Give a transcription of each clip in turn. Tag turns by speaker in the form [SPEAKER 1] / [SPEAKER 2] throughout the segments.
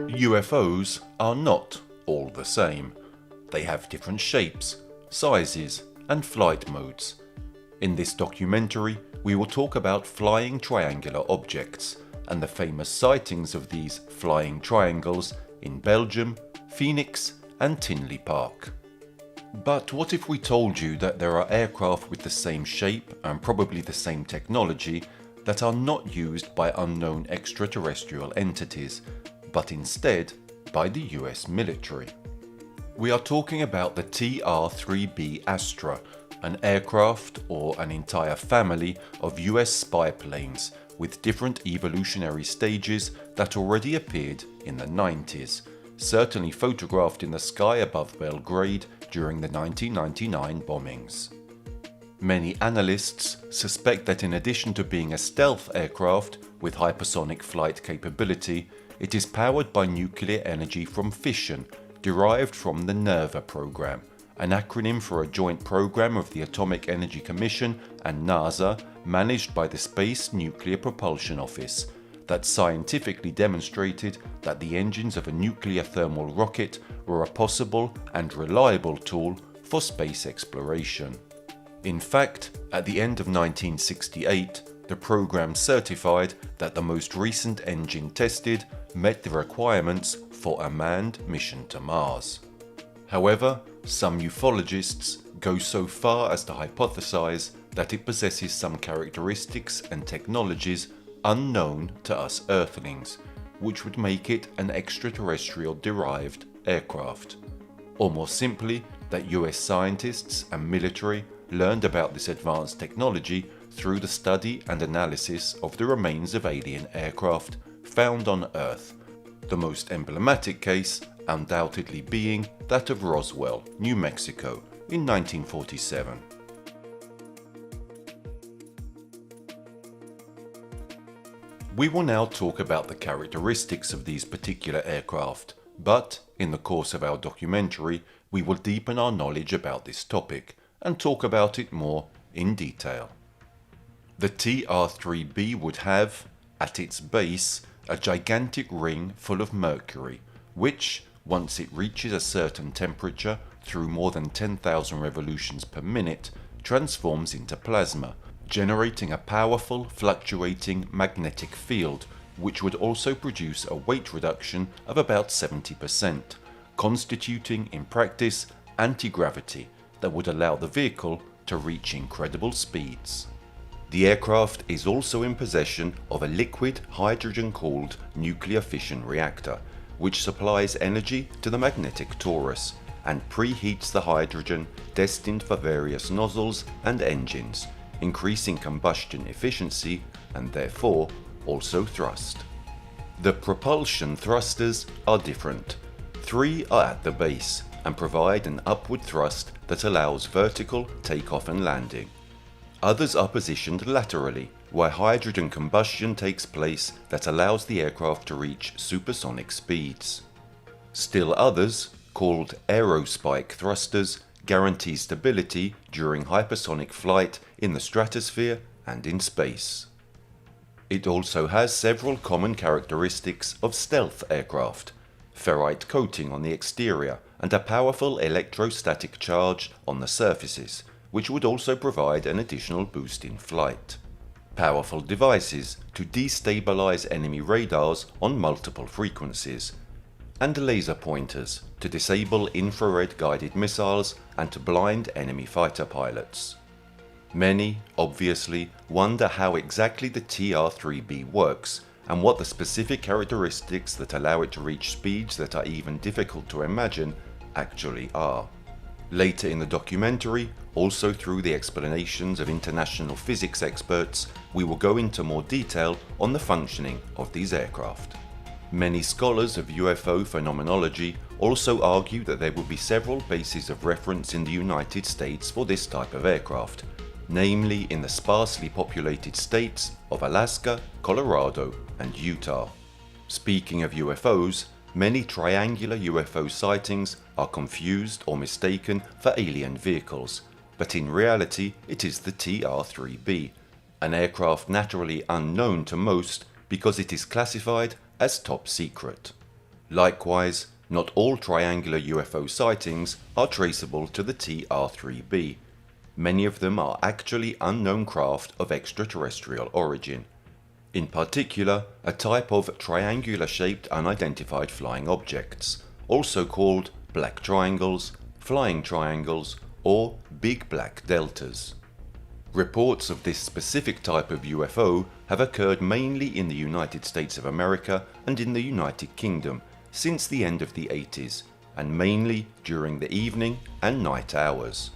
[SPEAKER 1] UFOs are not all the same. They have different shapes, sizes, and flight modes. In this documentary, we will talk about flying triangular objects and the famous sightings of these flying triangles in Belgium, Phoenix, and Tinley Park. But what if we told you that there are aircraft with the same shape and probably the same technology that are not used by unknown extraterrestrial entities, but instead by the US military? We are talking about the TR-3B Astra, an aircraft or an entire family of US spy planes with different evolutionary stages that already appeared in the 90s, certainly photographed in the sky above Belgrade during the 1999 bombings. Many analysts suspect that in addition to being a stealth aircraft with hypersonic flight capability, it is powered by nuclear energy from fission derived from the NERVA program, an acronym for a joint program of the Atomic Energy Commission and NASA managed by the Space Nuclear Propulsion Office, that scientifically demonstrated that the engines of a nuclear thermal rocket were a possible and reliable tool for space exploration. In fact, at the end of 1968, the program certified that the most recent engine tested met the requirements for a manned mission to Mars. However, some ufologists go so far as to hypothesize that it possesses some characteristics and technologies unknown to us Earthlings, which would make it an extraterrestrial derived aircraft. Or more simply, that US scientists and military learned about this advanced technology through the study and analysis of the remains of alien aircraft found on Earth, the most emblematic case undoubtedly being that of Roswell, New Mexico in 1947. We will now talk about the characteristics of these particular aircraft, but in the course of our documentary we will deepen our knowledge about this topic and talk about it more in detail. The TR-3B would have, at its base, a gigantic ring full of mercury, which, once it reaches a certain temperature through more than 10,000 revolutions per minute, transforms into plasma, generating a powerful fluctuating magnetic field, which would also produce a weight reduction of about 70%, constituting in practice anti-gravity that would allow the vehicle to reach incredible speeds. The aircraft is also in possession of a liquid hydrogen-cooled nuclear fission reactor, which supplies energy to the magnetic torus and preheats the hydrogen destined for various nozzles and engines, increasing combustion efficiency and therefore also thrust. The propulsion thrusters are different. 3 are at the base and provide an upward thrust that allows vertical takeoff and landing. Others are positioned laterally, where hydrogen combustion takes place that allows the aircraft to reach supersonic speeds. Still others, called aerospike thrusters, guarantee stability during hypersonic flight in the stratosphere and in space. It also has several common characteristics of stealth aircraft: ferrite coating on the exterior and a powerful electrostatic charge on the surfaces, which would also provide an additional boost in flight. Powerful devices to destabilize enemy radars on multiple frequencies, and laser pointers to disable infrared guided missiles and to blind enemy fighter pilots. Many, obviously, wonder how exactly the TR-3B works and what the specific characteristics that allow it to reach speeds that are even difficult to imagine actually are. Later in the documentary, also through the explanations of international physics experts, we will go into more detail on the functioning of these aircraft. Many scholars of UFO phenomenology also argue that there will be several bases of reference in the United States for this type of aircraft, namely in the sparsely populated states of Alaska, Colorado, and Utah. Speaking of UFOs, many triangular UFO sightings are confused or mistaken for alien vehicles, but in reality it is the TR-3B, an aircraft naturally unknown to most because it is classified as top secret. Likewise, not all triangular UFO sightings are traceable to the TR-3B. Many of them are actually unknown craft of extraterrestrial origin. In particular, a type of triangular-shaped unidentified flying objects, also called black triangles, flying triangles, or big black deltas. Reports of this specific type of UFO have occurred mainly in the United States of America and in the United Kingdom since the end of the 80s, and mainly during the evening and night hours.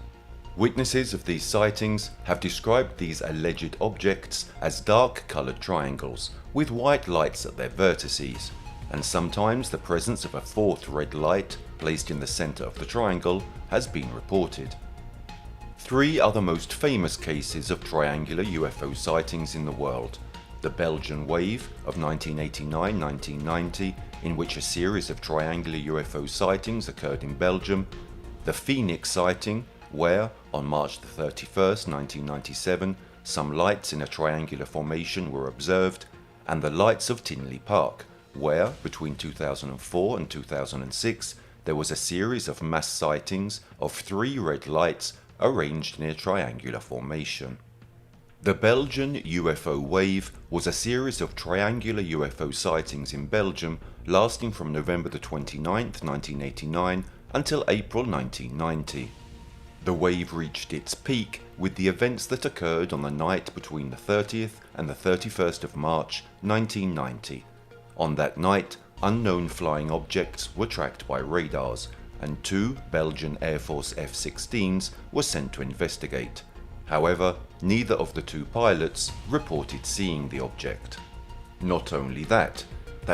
[SPEAKER 1] Witnesses of these sightings have described these alleged objects as dark-coloured triangles with white lights at their vertices, and sometimes the presence of a fourth red light placed in the centre of the triangle has been reported. Three are the most famous cases of triangular UFO sightings in the world: the Belgian wave of 1989-1990, in which a series of triangular UFO sightings occurred in Belgium; the Phoenix sighting, where, on March 31st, 1997, some lights in a triangular formation were observed; and the lights of Tinley Park, where, between 2004 and 2006, there was a series of mass sightings of three red lights arranged in a triangular formation. The Belgian UFO wave was a series of triangular UFO sightings in Belgium lasting from November 29th, 1989 until April 1990. The wave reached its peak with the events that occurred on the night between the 30th and the 31st of March 1990. On that night, unknown flying objects were tracked by radars, and two Belgian Air Force F-16s were sent to investigate. However, neither of the two pilots reported seeing the object. Not only that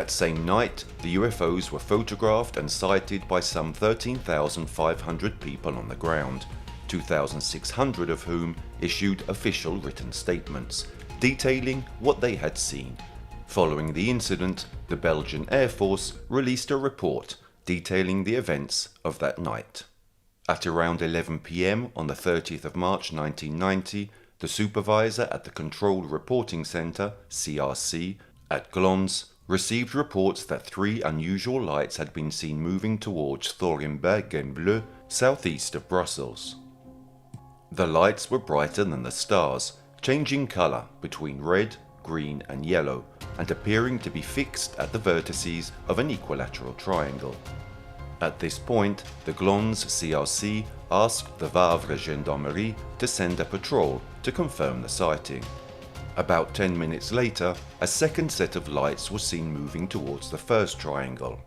[SPEAKER 1] same night the UFOs were photographed and sighted by some 13,500 people on the ground, 2,600 of whom issued official written statements detailing what they had seen. Following the incident, the Belgian Air Force released a report detailing the events of that night. At around 11 p.m. on the 30th of March 1990, the supervisor at the Control Reporting Center, CRC, at Glons, received reports that three unusual lights had been seen moving towards Thorenberg-en-Bleu, southeast of Brussels. The lights were brighter than the stars, changing colour between red, green and yellow, and appearing to be fixed at the vertices of an equilateral triangle. At this point, the Glons CRC asked the Wavre Gendarmerie to send a patrol to confirm the sighting. About 10 minutes later, a second set of lights was seen moving towards the first triangle.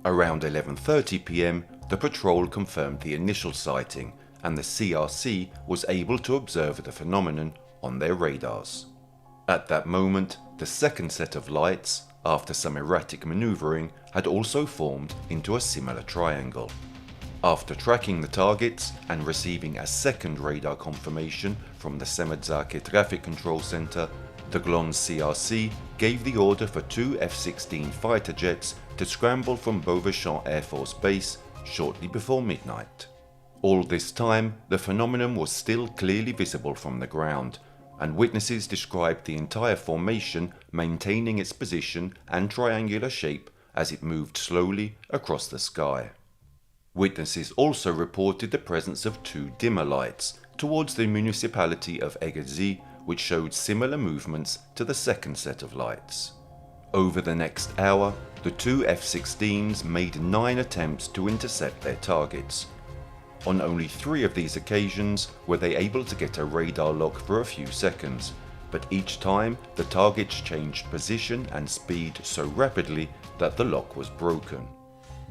[SPEAKER 1] Around 11:30 p.m, the patrol confirmed the initial sighting, and the CRC was able to observe the phenomenon on their radars. At that moment, the second set of lights, after some erratic maneuvering, had also formed into a similar triangle. After tracking the targets and receiving a second radar confirmation from the Semedzake Traffic Control Center, the Glons CRC gave the order for two F-16 fighter jets to scramble from Beauvais Air Force Base shortly before midnight. All this time, the phenomenon was still clearly visible from the ground, and witnesses described the entire formation maintaining its position and triangular shape as it moved slowly across the sky. Witnesses also reported the presence of two dimmer lights towards the municipality of Eggerzy, which showed similar movements to the second set of lights. Over the next hour, the two F-16s made 9 attempts to intercept their targets. On only 3 of these occasions were they able to get a radar lock for a few seconds, but each time the targets changed position and speed so rapidly that the lock was broken.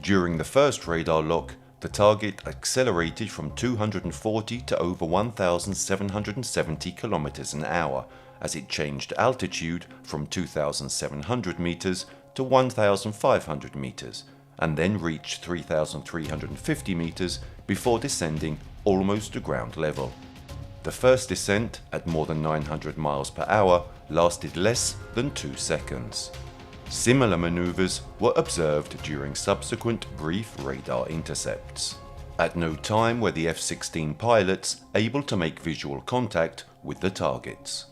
[SPEAKER 1] During the first radar lock, the target accelerated from 240 to over 1,770 km an hour as it changed altitude from 2,700 meters to 1,500 meters, and then reached 3,350 meters before descending almost to ground level. The first descent, at more than 900 miles per hour, lasted less than 2 seconds. Similar maneuvers were observed during subsequent brief radar intercepts. At no time were the F-16 pilots able to make visual contact with the targets.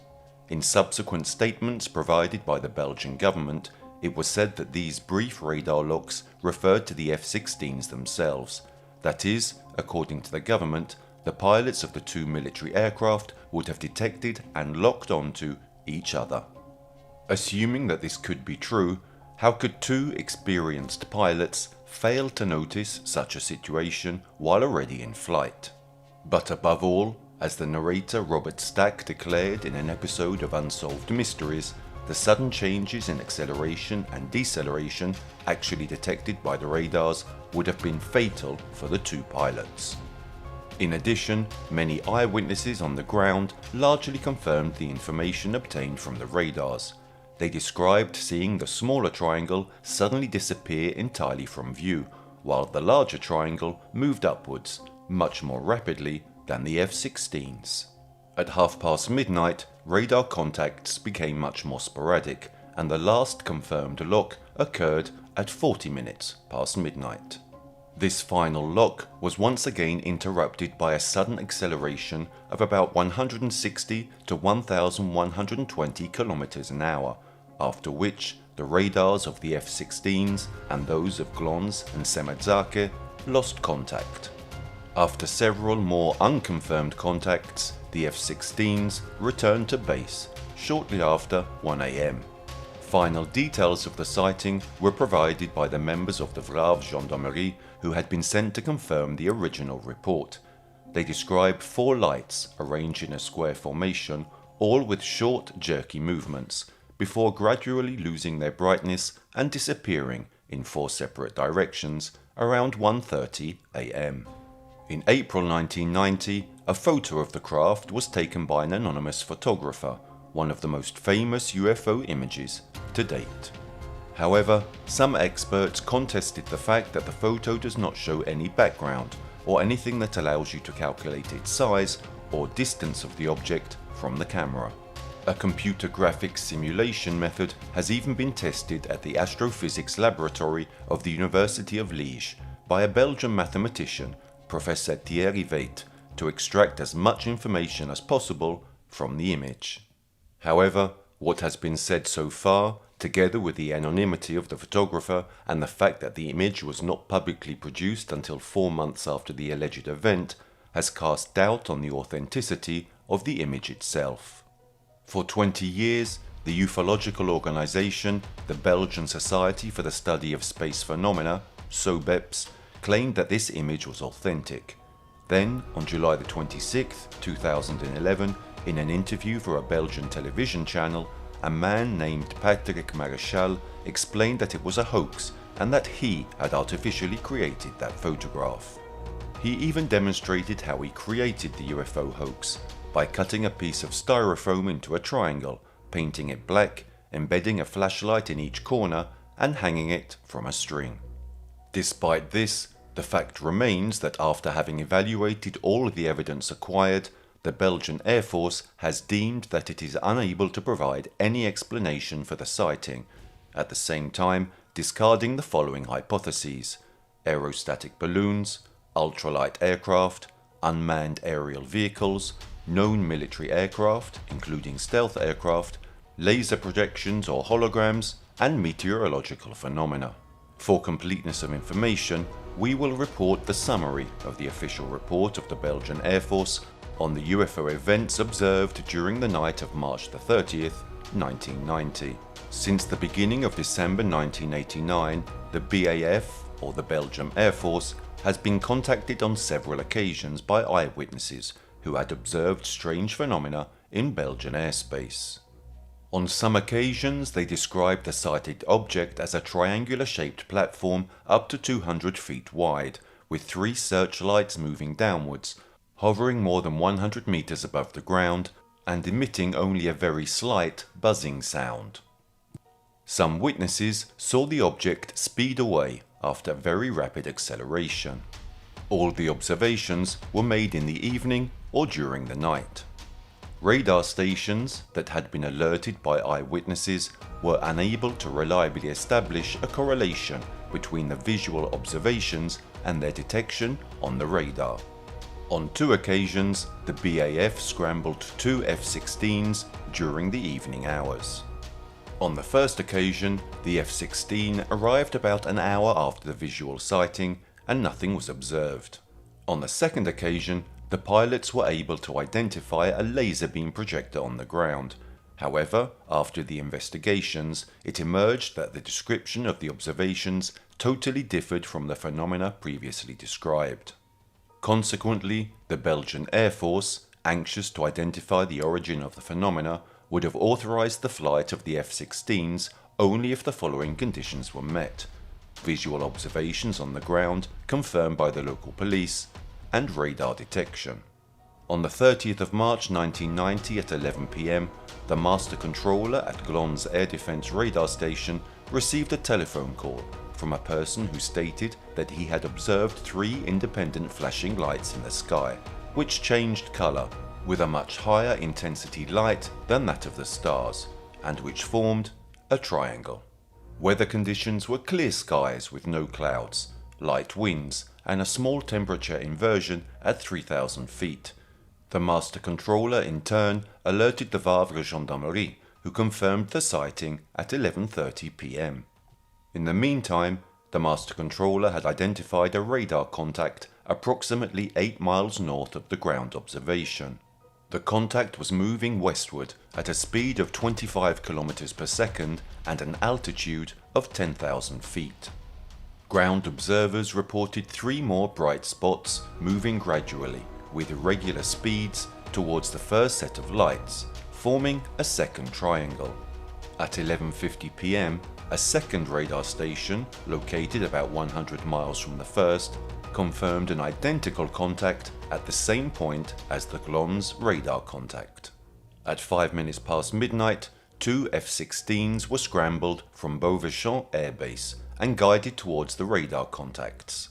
[SPEAKER 1] In subsequent statements provided by the Belgian government, it was said that these brief radar locks referred to the F-16s themselves. That is, according to the government, the pilots of the two military aircraft would have detected and locked onto each other. Assuming that this could be true, how could two experienced pilots fail to notice such a situation while already in flight? But above all, as the narrator Robert Stack declared in an episode of Unsolved Mysteries, the sudden changes in acceleration and deceleration actually detected by the radars would have been fatal for the two pilots. In addition, many eyewitnesses on the ground largely confirmed the information obtained from the radars. They described seeing the smaller triangle suddenly disappear entirely from view, while the larger triangle moved upwards, much more rapidly than the F-16s. At midnight, radar contacts became much more sporadic, and the last confirmed lock occurred at 40 minutes past midnight. This final lock was once again interrupted by a sudden acceleration of about 160 to 1,120 kilometers an hour, after which the radars of the F-16s and those of Glonz and Semadzake lost contact. After several more unconfirmed contacts, the F-16s returned to base shortly after 1 AM. Final details of the sighting were provided by the members of the Vrave Gendarmerie who had been sent to confirm the original report. They described 4 lights arranged in a square formation, all with short, jerky movements, before gradually losing their brightness and disappearing in 4 separate directions around 1:30 AM. In April 1990, a photo of the craft was taken by an anonymous photographer, one of the most famous UFO images to date. However, some experts contested the fact that the photo does not show any background or anything that allows you to calculate its size or distance of the object from the camera. A computer graphics simulation method has even been tested at the Astrophysics Laboratory of the University of Liège by a Belgian mathematician, Professor TR-3B, to extract as much information as possible from the image. However, what has been said so far, together with the anonymity of the photographer and the fact that the image was not publicly produced until 4 months after the alleged event, has cast doubt on the authenticity of the image itself. For 20 years, the ufological organization, the Belgian Society for the Study of Space Phenomena, SOBEPS, claimed that this image was authentic. Then, on July 26, 2011, in an interview for a Belgian television channel, a man named Patrick Maréchal explained that it was a hoax and that he had artificially created that photograph. He even demonstrated how he created the UFO hoax by cutting a piece of styrofoam into a triangle, painting it black, embedding a flashlight in each corner, and hanging it from a string. Despite this, the fact remains that after having evaluated all the evidence acquired, the Belgian Air Force has deemed that it is unable to provide any explanation for the sighting, at the same time discarding the following hypotheses: aerostatic balloons, ultralight aircraft, unmanned aerial vehicles, known military aircraft, including stealth aircraft, laser projections or holograms, and meteorological phenomena. For completeness of information, we will report the summary of the official report of the Belgian Air Force on the UFO events observed during the night of March 30th, 1990. Since the beginning of December 1989, the BAF, or the Belgian Air Force, has been contacted on several occasions by eyewitnesses who had observed strange phenomena in Belgian airspace. On some occasions, they described the sighted object as a triangular-shaped platform up to 200 feet wide, with 3 searchlights moving downwards, hovering more than 100 meters above the ground, and emitting only a very slight buzzing sound. Some witnesses saw the object speed away after very rapid acceleration. All the observations were made in the evening or during the night. Radar stations that had been alerted by eyewitnesses were unable to reliably establish a correlation between the visual observations and their detection on the radar. On 2 occasions, the BAF scrambled 2 F-16s during the evening hours. On the first occasion, the F-16 arrived about an hour after the visual sighting and nothing was observed. On the second occasion, the pilots were able to identify a laser beam projector on the ground. However, after the investigations, it emerged that the description of the observations totally differed from the phenomena previously described. Consequently, the Belgian Air Force, anxious to identify the origin of the phenomena, would have authorized the flight of the F-16s only if the following conditions were met: visual observations on the ground confirmed by the local police, and radar detection. On the 30th of March 1990 at 11 p.m, the master controller at Glon's Air Defense Radar Station received a telephone call from a person who stated that he had observed 3 independent flashing lights in the sky, which changed color with a much higher intensity light than that of the stars, and which formed a triangle. Weather conditions were clear skies with no clouds, light winds, and a small temperature inversion at 3,000 feet. The master controller in turn alerted the Wavre Gendarmerie, who confirmed the sighting at 11:30 p.m. In the meantime, the master controller had identified a radar contact approximately 8 miles north of the ground observation. The contact was moving westward at a speed of 25 km per second and an altitude of 10,000 feet. Ground observers reported 3 more bright spots moving gradually with irregular speeds towards the first set of lights, forming a second triangle. At 11:50 p.m, a second radar station, located about 100 miles from the first, confirmed an identical contact at the same point as the Glon's radar contact. At 5 minutes past midnight, 2 F-16s were scrambled from Beauvaichon Air Base and guided towards the radar contacts.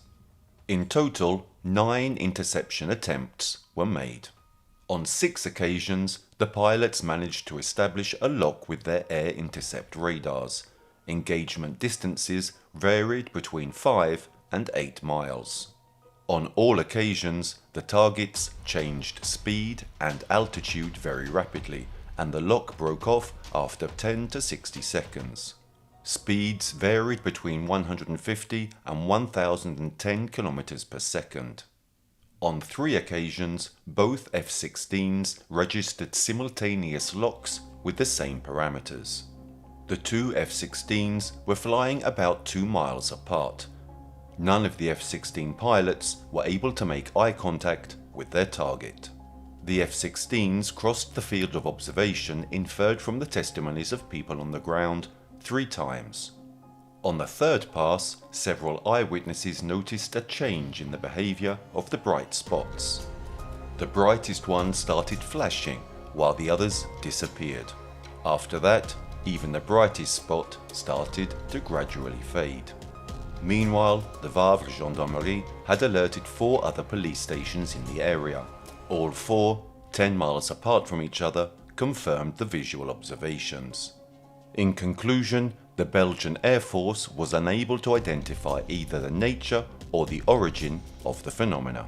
[SPEAKER 1] In total, 9 interception attempts were made. On 6 occasions, the pilots managed to establish a lock with their air intercept radars. Engagement distances varied between 5 and 8 miles. On all occasions, the targets changed speed and altitude very rapidly, and the lock broke off after 10 to 60 seconds. Speeds varied between 150 and 1010 km per second. On 3 occasions, both F-16s registered simultaneous locks with the same parameters. The 2 F-16s were flying about 2 miles apart. None of the F-16 pilots were able to make eye contact with their target. The F-16s crossed the field of observation inferred from the testimonies of people on the ground 3 times. On the 3rd pass, several eyewitnesses noticed a change in the behavior of the bright spots. The brightest one started flashing while the others disappeared. After that, even the brightest spot started to gradually fade. Meanwhile, the Wavre Gendarmerie had alerted 4 other police stations in the area. All 4, 10 miles apart from each other, confirmed the visual observations. In conclusion, the Belgian Air Force was unable to identify either the nature or the origin of the phenomena.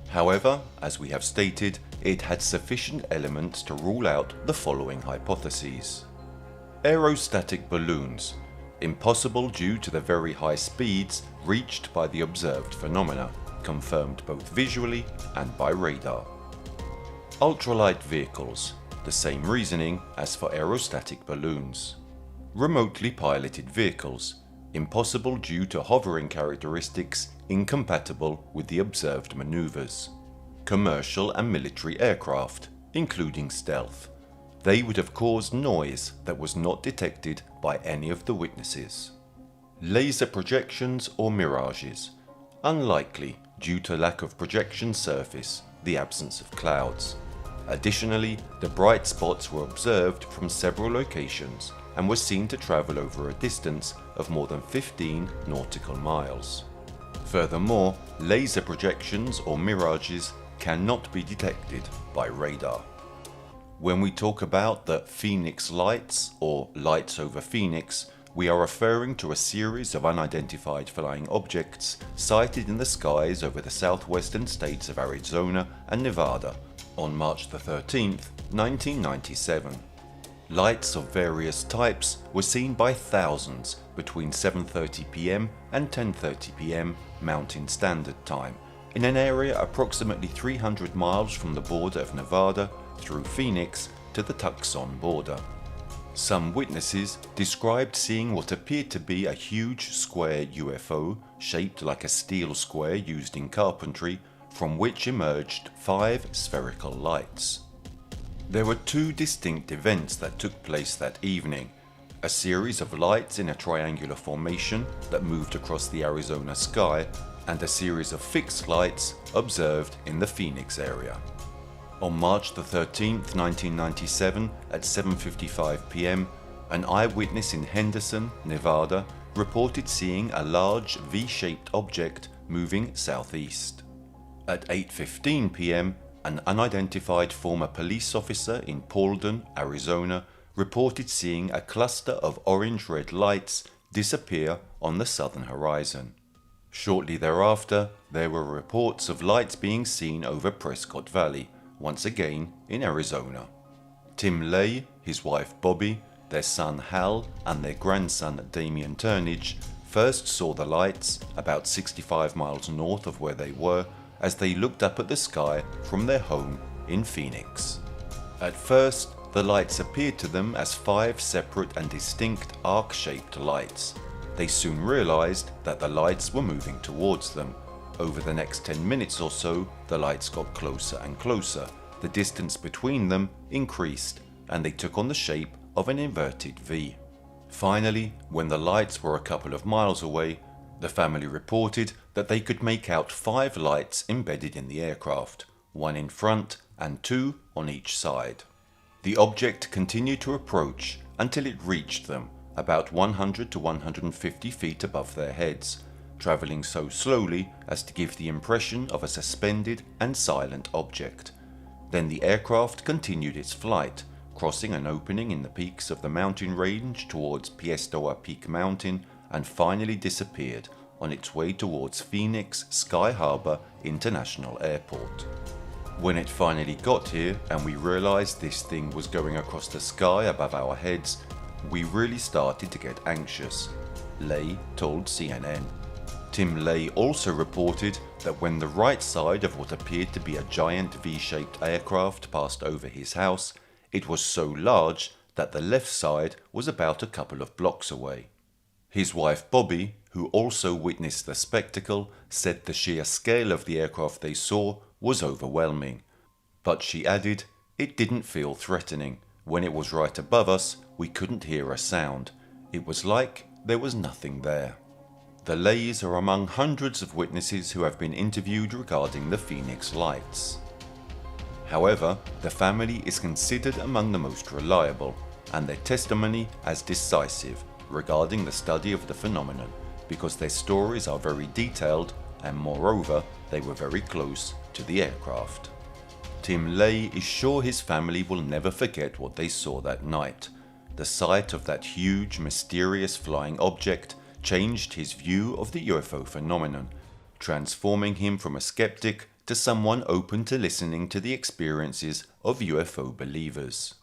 [SPEAKER 1] However, as we have stated, it had sufficient elements to rule out the following hypotheses. Aerostatic balloons, impossible due to the very high speeds reached by the observed phenomena, confirmed both visually and by radar. Ultralight vehicles, the same reasoning as for aerostatic balloons. Remotely piloted vehicles, impossible due to hovering characteristics incompatible with the observed maneuvers. Commercial and military aircraft, including stealth. They would have caused noise that was not detected by any of the witnesses. Laser projections or mirages, unlikely due to lack of projection surface, the absence of clouds. Additionally, the bright spots were observed from several locations and were seen to travel over a distance of more than 15 nautical miles. Furthermore, laser projections or mirages cannot be detected by radar. When we talk about the Phoenix lights or lights over Phoenix, we are referring to a series of unidentified flying objects sighted in the skies over the southwestern states of Arizona and Nevada on March the 13th, 1997. Lights of various types were seen by thousands between 7:30 p.m. and 10:30 p.m. Mountain Standard Time in an area approximately 300 miles from the border of Nevada through Phoenix to the Tucson border. Some witnesses described seeing what appeared to be a huge square UFO shaped like a steel square used in carpentry, from which emerged 5 spherical lights. There were 2 distinct events that took place that evening: a series of lights in a triangular formation that moved across the Arizona sky, and a series of fixed lights observed in the Phoenix area. On March the 13th, 1997 at 7:55 p.m, an eyewitness in Henderson, Nevada reported seeing a large V-shaped object moving southeast. At 8:15 p.m, an unidentified former police officer in Paulden, Arizona reported seeing a cluster of orange-red lights disappear on the southern horizon. Shortly thereafter, there were reports of lights being seen over Prescott Valley, once again in Arizona. Tim Lay, his wife Bobby, their son Hal and their grandson Damian Turnage first saw the lights about 65 miles north of where they were as they looked up at the sky from their home in Phoenix. At first, the lights appeared to them as 5 separate and distinct arc-shaped lights. They soon realized that the lights were moving towards them. Over the next 10 minutes or so, the lights got closer and closer. The distance between them increased, and they took on the shape of an inverted V. Finally, when the lights were a couple of miles away, the family reported that they could make out 5 lights embedded in the aircraft, 1 in front and 2 on each side. The object continued to approach until it reached them, about 100 to 150 feet above their heads, travelling so slowly as to give the impression of a suspended and silent object. Then the aircraft continued its flight, crossing an opening in the peaks of the mountain range towards Piestewa Peak Mountain, and finally disappeared on its way towards Phoenix Sky Harbor International Airport. When it finally got here and we realized this thing was going across the sky above our heads, we really started to get anxious, Lay told CNN. Tim Lay also reported that when the right side of what appeared to be a giant V-shaped aircraft passed over his house, it was so large that the left side was about a couple of blocks away. His wife Bobby, who also witnessed the spectacle, said the sheer scale of the aircraft they saw was overwhelming. But she added, it didn't feel threatening. When it was right above us, we couldn't hear a sound. It was like there was nothing there. The Lays are among hundreds of witnesses who have been interviewed regarding the Phoenix lights. However, the family is considered among the most reliable, and their testimony as decisive regarding the study of the phenomenon, because their stories are very detailed and moreover they were very close to the aircraft. Tim Lay is sure his family will never forget what they saw that night. The sight of that huge, mysterious flying object changed his view of the UFO phenomenon, transforming him from a skeptic to someone open to listening to the experiences of UFO believers.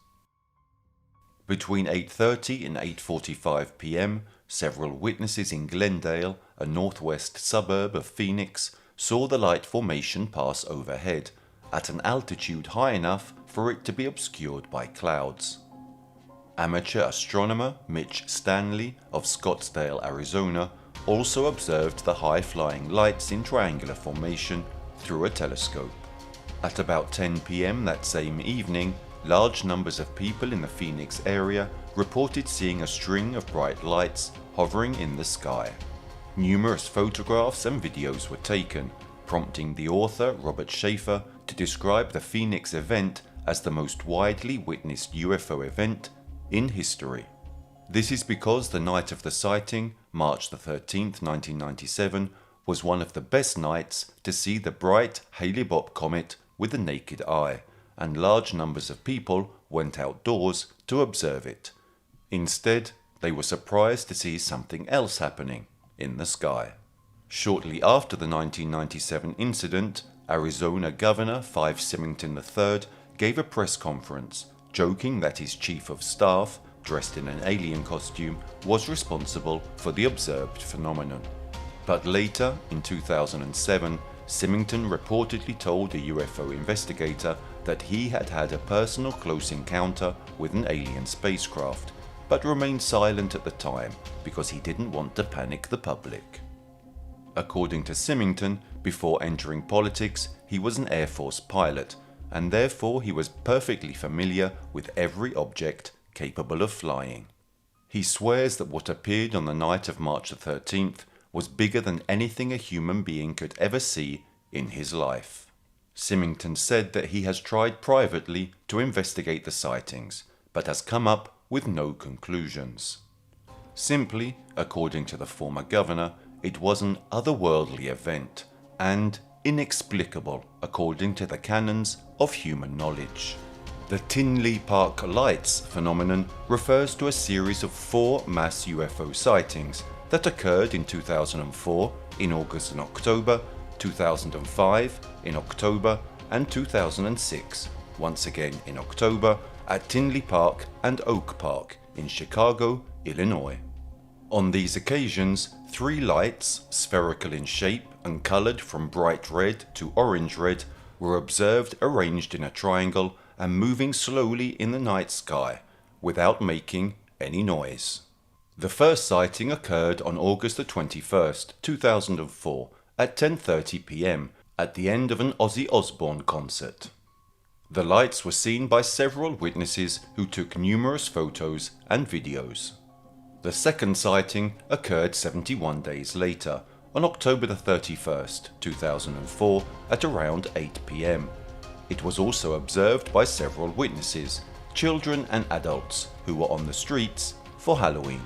[SPEAKER 1] Between 8:30 and 8:45 p.m, several witnesses in Glendale, a northwest suburb of Phoenix, saw the light formation pass overhead, at an altitude high enough for it to be obscured by clouds. Amateur astronomer Mitch Stanley of Scottsdale, Arizona, also observed the high-flying lights in triangular formation through a telescope. At about 10 p.m. that same evening, large numbers of people in the Phoenix area reported seeing a string of bright lights hovering in the sky. Numerous photographs and videos were taken, prompting the author Robert Schaefer to describe the Phoenix event as the most widely witnessed UFO event in history. This is because the night of the sighting, March the 13th, 1997, was one of the best nights to see the bright Hale-Bopp comet with the naked eye, and large numbers of people went outdoors to observe it. Instead, they were surprised to see something else happening in the sky. Shortly after the 1997 incident, Arizona Governor Five Symington III gave a press conference, joking that his chief of staff, dressed in an alien costume, was responsible for the observed phenomenon. But later, in 2007, Symington reportedly told a UFO investigator that he had had a personal close encounter with an alien spacecraft, but remained silent at the time because he didn't want to panic the public. According to Symington, before entering politics, he was an Air Force pilot, and therefore he was perfectly familiar with every object capable of flying. He swears that what appeared on the night of March the 13th was bigger than anything a human being could ever see in his life. Symington said that he has tried privately to investigate the sightings, but has come up with no conclusions. Simply, according to the former governor, it was an otherworldly event and inexplicable according to the canons of human knowledge. The Tinley Park lights phenomenon refers to a series of 4 mass UFO sightings that occurred in 2004 in August and October, 2005 in October, and 2006, once again in October, at Tinley Park and Oak Park in Chicago, Illinois. On these occasions, 3 lights, spherical in shape and coloured from bright red to orange red, were observed arranged in a triangle and moving slowly in the night sky without making any noise. The first sighting occurred on August the 21st, 2004 at 10:30 p.m. at the end of an Ozzy Osbourne concert. The lights were seen by several witnesses who took numerous photos and videos. The second sighting occurred 71 days later, on October the 31st, 2004 at around 8 p.m. It was also observed by several witnesses, children and adults, who were on the streets for Halloween.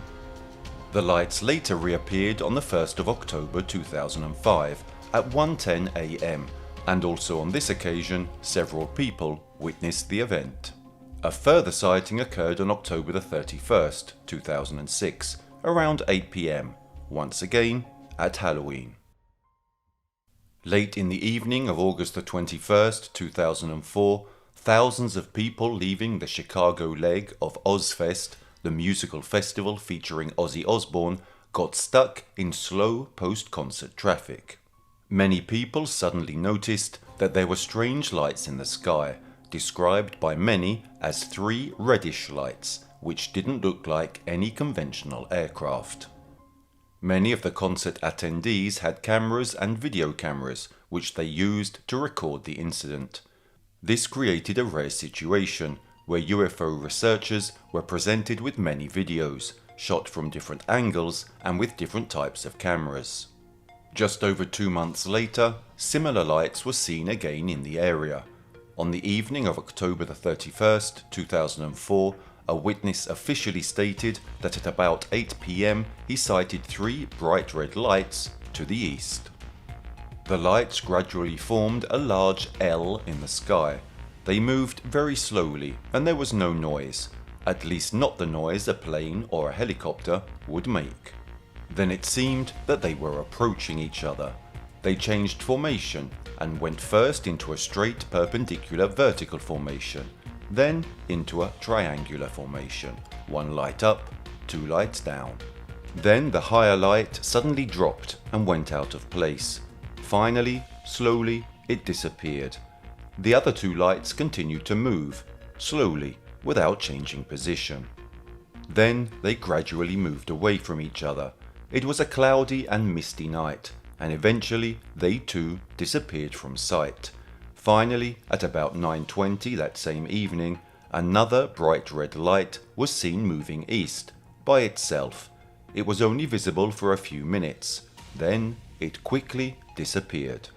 [SPEAKER 1] The lights later reappeared on the 1st of October 2005 at 1:10 a.m. and also on this occasion several people witnessed the event. A further sighting occurred on October the 31st, 2006 around 8 p.m, once again at Halloween. Late in the evening of August the 21st, 2004, thousands of people leaving the Chicago leg of Ozfest, the musical festival featuring Ozzy Osbourne, got stuck in slow post-concert traffic. Many people suddenly noticed that there were strange lights in the sky, described by many as 3 reddish lights, which didn't look like any conventional aircraft. Many of the concert attendees had cameras and video cameras, which they used to record the incident. This created a rare situation, where UFO researchers were presented with many videos, shot from different angles and with different types of cameras. Just over 2 months later, similar lights were seen again in the area. On the evening of October the 31st, 2004, a witness officially stated that at about 8 p.m. he sighted 3 bright red lights to the east. The lights gradually formed a large L in the sky. They moved very slowly and there was no noise, at least not the noise a plane or a helicopter would make. Then it seemed that they were approaching each other. They changed formation and went first into a straight perpendicular vertical formation, then into a triangular formation, 1 light up, 2 lights down. Then the higher light suddenly dropped and went out of place. Finally, slowly, it disappeared. The other 2 lights continued to move, slowly, without changing position. Then they gradually moved away from each other. It was a cloudy and misty night, and eventually they too disappeared from sight. Finally, at about 9:20 that same evening, another bright red light was seen moving east, by itself. It was only visible for a few minutes, then it quickly disappeared.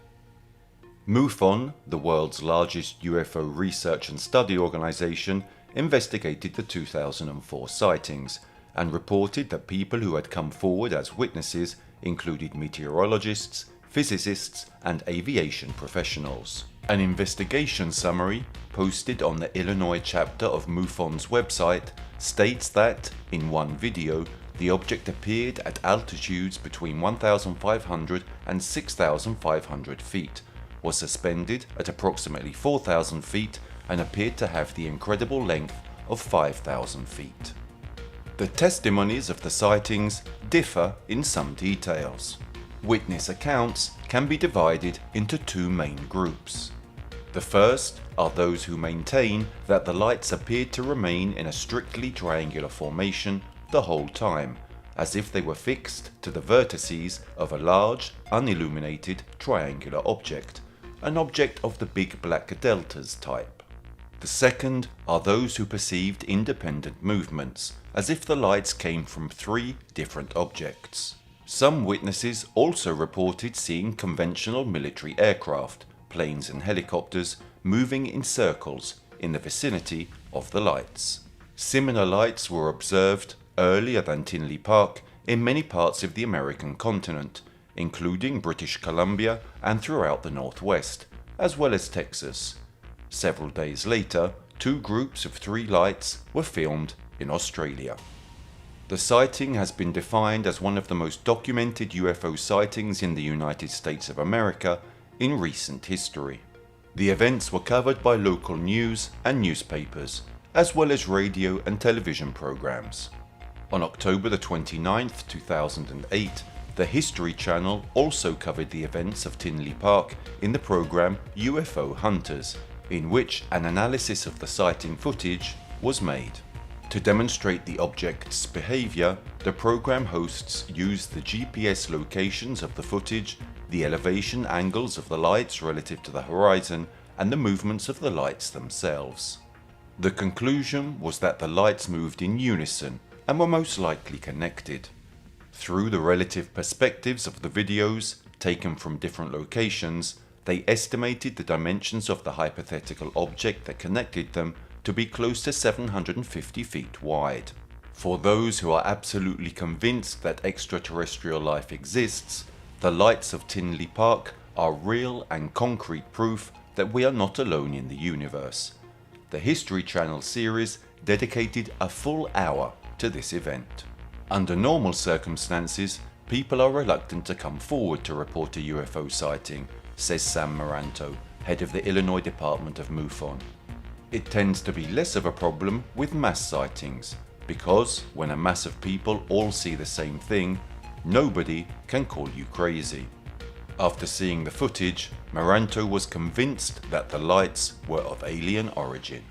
[SPEAKER 1] MUFON, the world's largest UFO research and study organization, investigated the 2004 sightings and reported that people who had come forward as witnesses included meteorologists, physicists, and aviation professionals. An investigation summary posted on the Illinois chapter of MUFON's website states that, in one video, the object appeared at altitudes between 1,500 and 6,500 feet, was suspended at approximately 4,000 feet, and appeared to have the incredible length of 5,000 feet. The testimonies of the sightings differ in some details. Witness accounts can be divided into two main groups. The first are those who maintain that the lights appeared to remain in a strictly triangular formation the whole time, as if they were fixed to the vertices of a large, unilluminated triangular object, an object of the big black DELTAS type. The second are those who perceived independent movements, as if the lights came from three different objects. Some witnesses also reported seeing conventional military aircraft, planes and helicopters moving in circles in the vicinity of the lights. Similar lights were observed earlier than Tinley Park in many parts of the American continent, including British Columbia and throughout the Northwest, as well as Texas. Several days later, two groups of three lights were filmed in Australia. The sighting has been defined as one of the most documented UFO sightings in the United States of America in recent history. The events were covered by local news and newspapers, as well as radio and television programs. On October the 29th, 2008, the History Channel also covered the events of Tinley Park in the program UFO Hunters, in which an analysis of the sighting footage was made. To demonstrate the object's behavior, the program hosts used the GPS locations of the footage, the elevation angles of the lights relative to the horizon, and the movements of the lights themselves. The conclusion was that the lights moved in unison and were most likely connected. Through the relative perspectives of the videos, taken from different locations, they estimated the dimensions of the hypothetical object that connected them to be close to 750 feet wide. For those who are absolutely convinced that extraterrestrial life exists, the lights of Tinley Park are real and concrete proof that we are not alone in the universe. The History Channel series dedicated a full hour to this event. Under normal circumstances, people are reluctant to come forward to report a UFO sighting, says Sam Maranto, head of the Illinois Department of MUFON. It tends to be less of a problem with mass sightings, because when a mass of people all see the same thing, nobody can call you crazy. After seeing the footage, Maranto was convinced that the lights were of alien origin.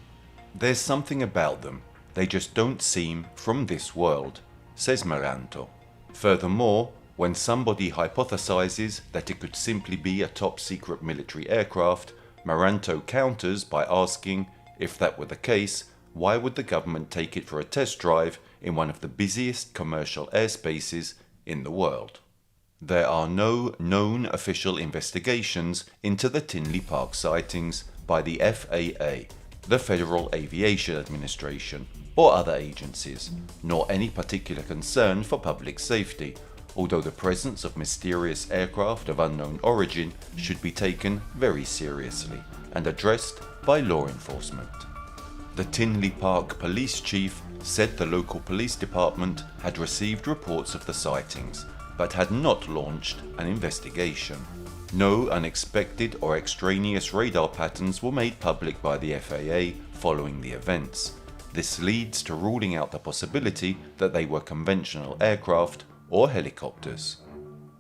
[SPEAKER 1] There's something about them, they just don't seem from this world, says Maranto. Furthermore, when somebody hypothesizes that it could simply be a top-secret military aircraft, Maranto counters by asking, if that were the case, why would the government take it for a test drive in one of the busiest commercial airspaces in the world? There are no known official investigations into the Tinley Park sightings by the FAA, the Federal Aviation Administration, or other agencies, nor any particular concern for public safety, although the presence of mysterious aircraft of unknown origin should be taken very seriously and addressed by law enforcement. The Tinley Park police chief said the local police department had received reports of the sightings, but had not launched an investigation. No unexpected or extraneous radar patterns were made public by the FAA following the events. This leads to ruling out the possibility that they were conventional aircraft or helicopters.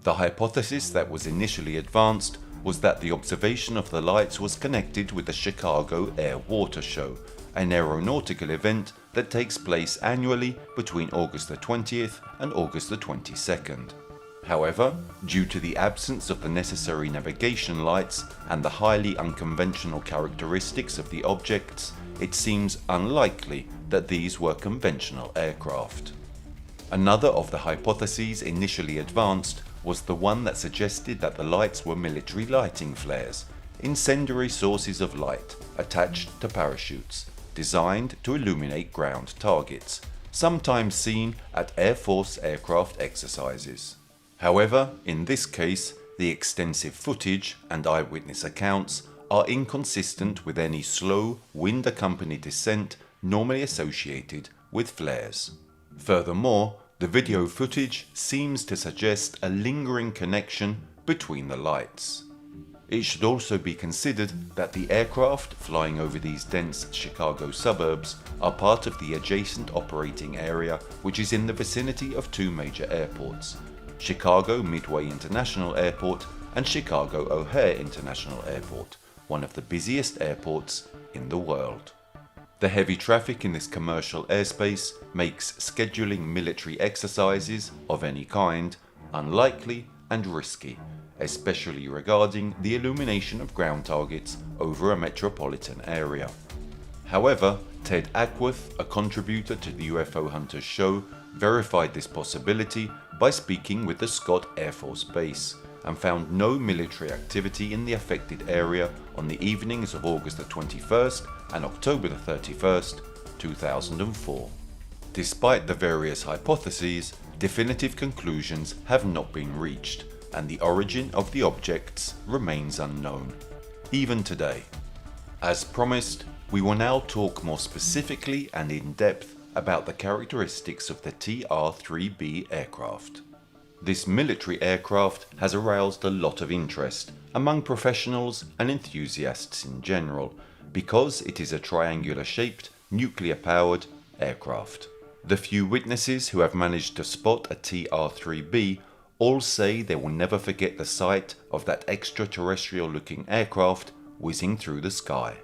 [SPEAKER 1] The hypothesis that was initially advanced was that the observation of the lights was connected with the Chicago Air-Water Show, an aeronautical event that takes place annually between August the 20th and August the 22nd. However, due to the absence of the necessary navigation lights and the highly unconventional characteristics of the objects, it seems unlikely that these were conventional aircraft. Another of the hypotheses initially advanced was the one that suggested that the lights were military lighting flares, incendiary sources of light attached to parachutes, designed to illuminate ground targets, sometimes seen at Air Force aircraft exercises. However, in this case, the extensive footage and eyewitness accounts are inconsistent with any slow, wind-accompanied descent normally associated with flares. Furthermore, the video footage seems to suggest a lingering connection between the lights. It should also be considered that the aircraft flying over these dense Chicago suburbs are part of the adjacent operating area, which is in the vicinity of two major airports, Chicago Midway International Airport and Chicago O'Hare International Airport, one of the busiest airports in the world. The heavy traffic in this commercial airspace makes scheduling military exercises of any kind unlikely and risky, especially regarding the illumination of ground targets over a metropolitan area. However, Ted Ackworth, a contributor to the UFO Hunters show, verified this possibility by speaking with the Scott Air Force Base and found no military activity in the affected area on the evenings of August the 21st and October the 31st, 2004. Despite the various hypotheses, definitive conclusions have not been reached, and the origin of the objects remains unknown, even today. As promised, we will now talk more specifically and in depth about the characteristics of the TR-3B aircraft. This military aircraft has aroused a lot of interest among professionals and enthusiasts in general, because it is a triangular-shaped, nuclear-powered aircraft. The few witnesses who have managed to spot a TR-3B all say they will never forget the sight of that extraterrestrial-looking aircraft whizzing through the sky.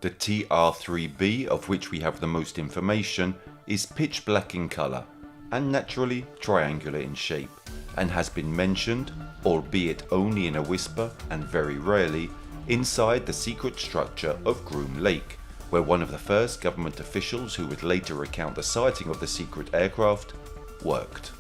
[SPEAKER 1] The TR-3B, of which we have the most information, is pitch black in colour and naturally triangular in shape, and has been mentioned, albeit only in a whisper and very rarely, inside the secret structure of Groom Lake, where one of the first government officials who would later recount the sighting of the secret aircraft worked.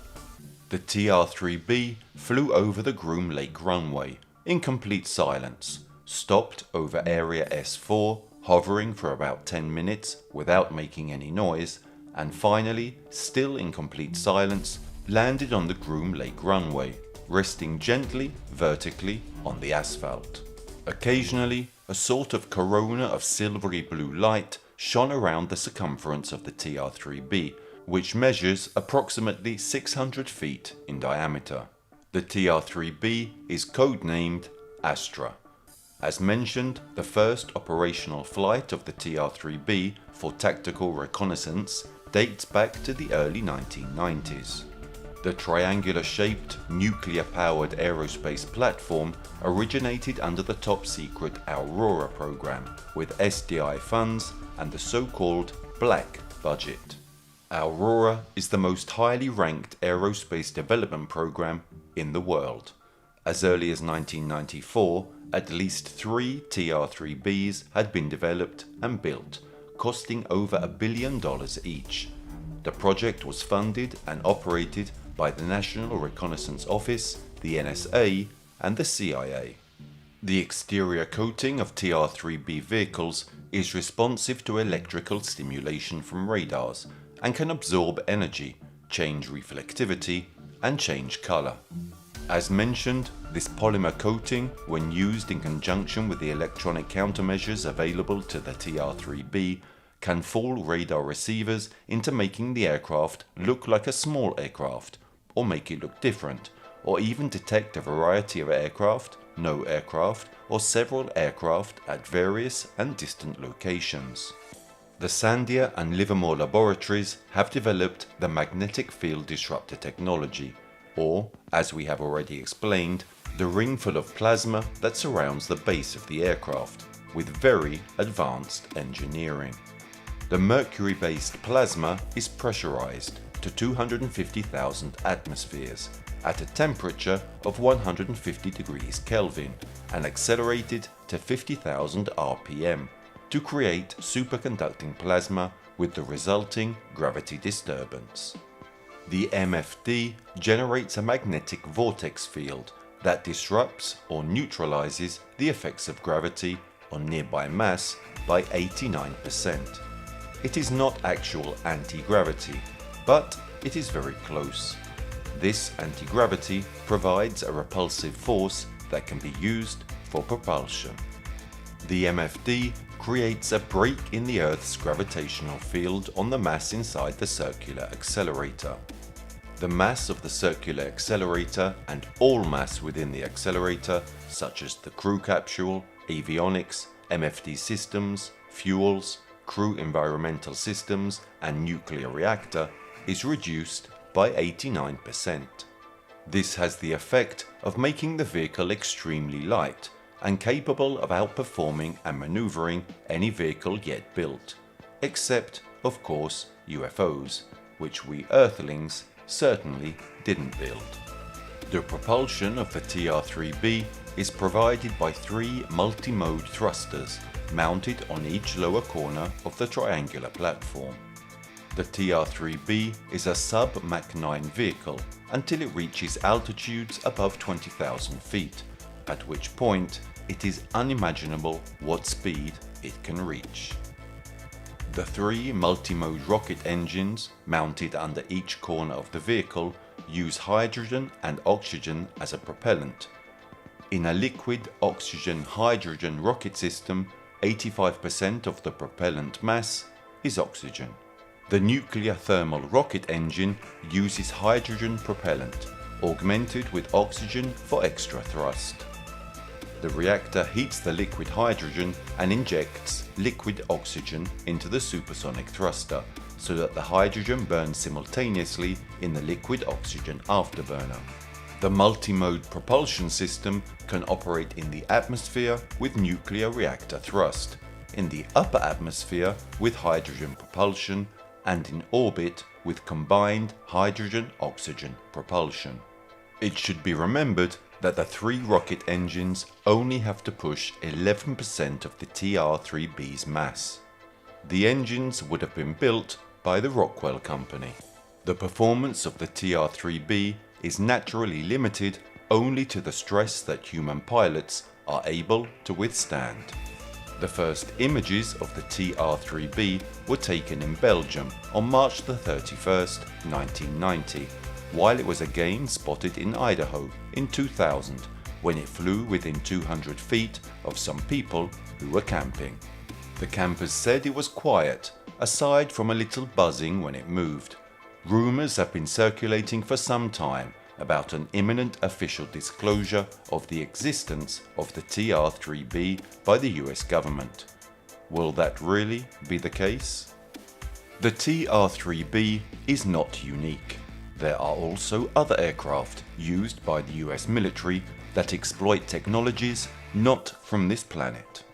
[SPEAKER 1] The TR-3B flew over the Groom Lake runway in complete silence, stopped over Area S4, hovering for about 10 minutes without making any noise, and finally, still in complete silence, landed on the Groom Lake runway, resting gently, vertically on the asphalt. Occasionally, a sort of corona of silvery blue light shone around the circumference of the TR-3B, which measures approximately 600 feet in diameter. The TR-3B is codenamed Astra. As mentioned, the first operational flight of the TR-3B for tactical reconnaissance dates back to the early 1990s. The triangular-shaped, nuclear-powered aerospace platform originated under the top-secret Aurora program with SDI funds and the so-called Black budget. Aurora is the most highly ranked aerospace development program in the world. As early as 1994, at least 3 TR-3Bs had been developed and built, costing over $1 billion each. The project was funded and operated by the National Reconnaissance Office, the NSA, and the CIA. The exterior coating of TR-3B vehicles is responsive to electrical stimulation from radars and can absorb energy, change reflectivity, and change color. As mentioned, this polymer coating, when used in conjunction with the electronic countermeasures available to the TR-3B, can fool radar receivers into making the aircraft look like a small aircraft, or make it look different, or even detect a variety of aircraft, no aircraft, or several aircraft at various and distant locations. The Sandia and Livermore laboratories have developed the magnetic field disruptor technology, or, as we have already explained, the ring full of plasma that surrounds the base of the aircraft, with very advanced engineering. The mercury-based plasma is pressurized to 250,000 atmospheres at a temperature of 150 degrees Kelvin and accelerated to 50,000 RPM to create superconducting plasma with the resulting gravity disturbance. The MFD generates a magnetic vortex field that disrupts or neutralizes the effects of gravity on nearby mass by 89%. It is not actual anti-gravity, but it is very close. This anti-gravity provides a repulsive force that can be used for propulsion. The MFD creates a break in the Earth's gravitational field on the mass inside the circular accelerator. The mass of the circular accelerator and all mass within the accelerator, such as the crew capsule, avionics, MFD systems, fuels, crew environmental systems and nuclear reactor, is reduced by 89%. This has the effect of making the vehicle extremely light and capable of outperforming and maneuvering any vehicle yet built, except, of course, UFOs, which we Earthlings certainly didn't build. The propulsion of the TR-3B is provided by 3 multi-mode thrusters mounted on each lower corner of the triangular platform. The TR-3B is a sub-Mach 9 vehicle until it reaches altitudes above 20,000 feet, at which point it is unimaginable what speed it can reach. The 3 multi-mode rocket engines mounted under each corner of the vehicle use hydrogen and oxygen as a propellant. In a liquid oxygen-hydrogen rocket system, 85% of the propellant mass is oxygen. The nuclear thermal rocket engine uses hydrogen propellant, augmented with oxygen for extra thrust. The reactor heats the liquid hydrogen and injects liquid oxygen into the supersonic thruster so that the hydrogen burns simultaneously in the liquid oxygen afterburner. The multi-mode propulsion system can operate in the atmosphere with nuclear reactor thrust, in the upper atmosphere with hydrogen propulsion, and in orbit with combined hydrogen-oxygen propulsion. It should be remembered that the 3 rocket engines only have to push 11% of the TR-3B's mass. The engines would have been built by the Rockwell Company. The performance of the TR-3B is naturally limited only to the stress that human pilots are able to withstand. The first images of the TR-3B were taken in Belgium on March 31st, 1990, while it was again spotted in Idaho in 2000 when it flew within 200 feet of some people who were camping. The campers said it was quiet, aside from a little buzzing when it moved. Rumours have been circulating for some time about an imminent official disclosure of the existence of the TR-3B by the US government. Will that really be the case? The TR-3B is not unique. There are also other aircraft used by the US military that exploit technologies not from this planet.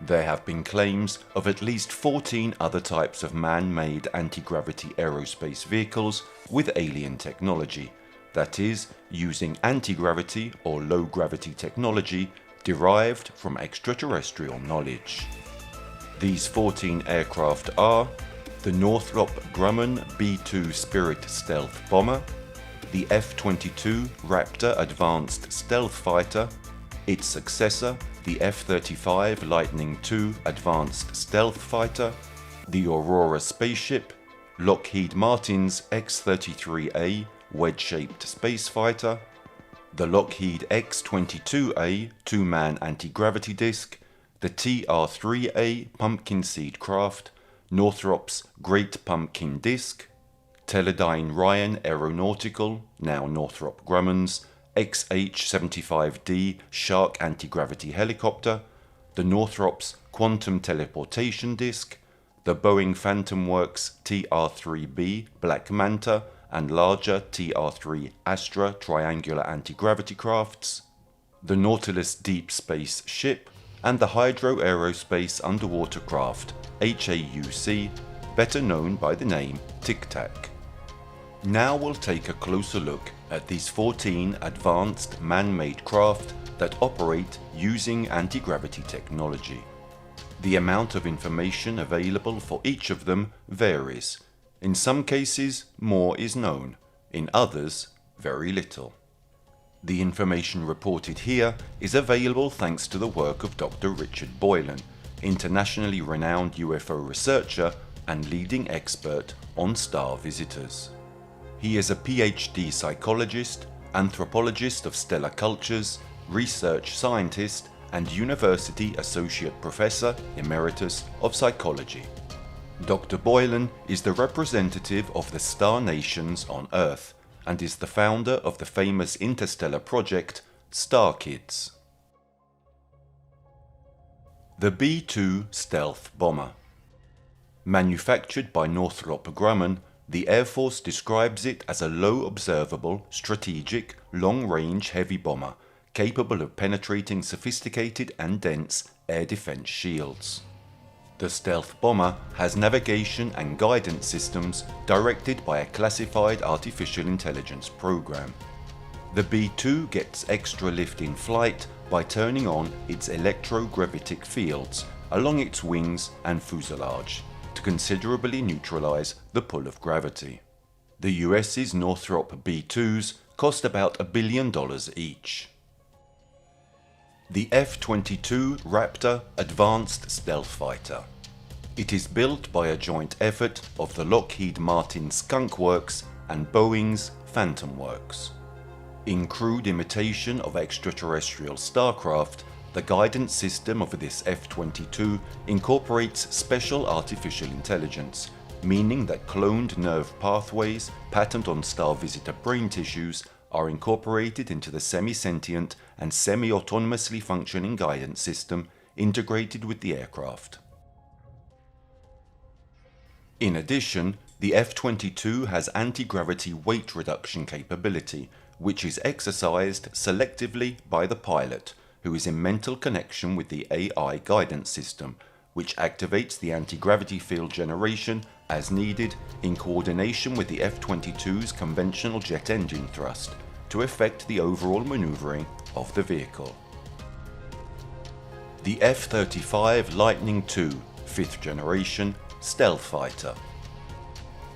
[SPEAKER 1] There have been claims of at least 14 other types of man-made anti-gravity aerospace vehicles with alien technology, that is, using anti-gravity or low-gravity technology derived from extraterrestrial knowledge. These 14 aircraft are the Northrop Grumman B-2 Spirit stealth bomber, the F-22 Raptor advanced stealth fighter, its successor the F-35 Lightning II advanced stealth fighter, the Aurora spaceship, Lockheed Martin's X-33A wedge-shaped space fighter, the Lockheed X-22A two-man anti-gravity disc, the TR-3A pumpkin seed craft, Northrop's Great Pumpkin disc, Teledyne Ryan Aeronautical, now Northrop Grumman's XH-75D Shark anti-gravity helicopter, the Northrop's Quantum Teleportation disc, the Boeing Phantom Works TR-3B Black Manta and larger TR-3 Astra triangular anti-gravity crafts, the Nautilus Deep Space ship, and the Hydro Aerospace underwater craft HAUC, better known by the name Tic Tac. Now we'll take a closer look at these 14 advanced man-made craft that operate using anti-gravity technology. The amount of information available for each of them varies. In some cases, more is known. In others, very little. The information reported here is available thanks to the work of Dr. Richard Boylan, internationally renowned UFO researcher and leading expert on star visitors. He is a PhD psychologist, anthropologist of stellar cultures, research scientist, and University Associate Professor Emeritus of Psychology. Dr. Boylan is the representative of the star nations on Earth and is the founder of the famous interstellar project Star Kids. The B-2 stealth bomber. Manufactured by Northrop Grumman, the Air Force describes it as a low observable, strategic, long-range heavy bomber capable of penetrating sophisticated and dense air defense shields. The stealth bomber has navigation and guidance systems directed by a classified artificial intelligence program. The B-2 gets extra lift in flight by turning on its electrogravitic fields along its wings and fuselage to considerably neutralize the pull of gravity. The US's Northrop B-2s cost about $1 billion each. The F-22 Raptor Advanced Stealth Fighter. It is built by a joint effort of the Lockheed Martin Skunk Works and Boeing's Phantom Works. In crude imitation of extraterrestrial starcraft, the guidance system of this F-22 incorporates special artificial intelligence, meaning that cloned nerve pathways patterned on star visitor brain tissues are incorporated into the semi-sentient and semi-autonomously functioning guidance system integrated with the aircraft. In addition, the F-22 has anti-gravity weight reduction capability, which is exercised selectively by the pilot, who is in mental connection with the AI guidance system, which activates the anti-gravity field generation as needed in coordination with the F-22's conventional jet engine thrust to effect the overall maneuvering of the vehicle. The F-35 Lightning II 5th generation stealth fighter.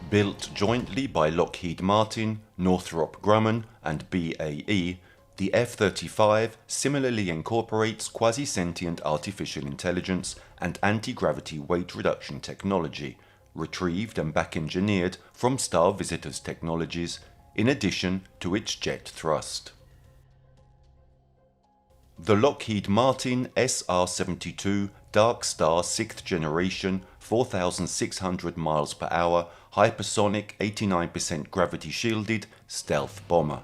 [SPEAKER 1] Built jointly by Lockheed Martin, Northrop Grumman and BAE, the F-35 similarly incorporates quasi-sentient artificial intelligence and anti-gravity weight reduction technology, retrieved and back-engineered from Star Visitors technologies, in addition to its jet thrust. The Lockheed Martin SR-72 Dark Star 6th generation 4,600 miles per hour hypersonic 89% gravity shielded stealth bomber.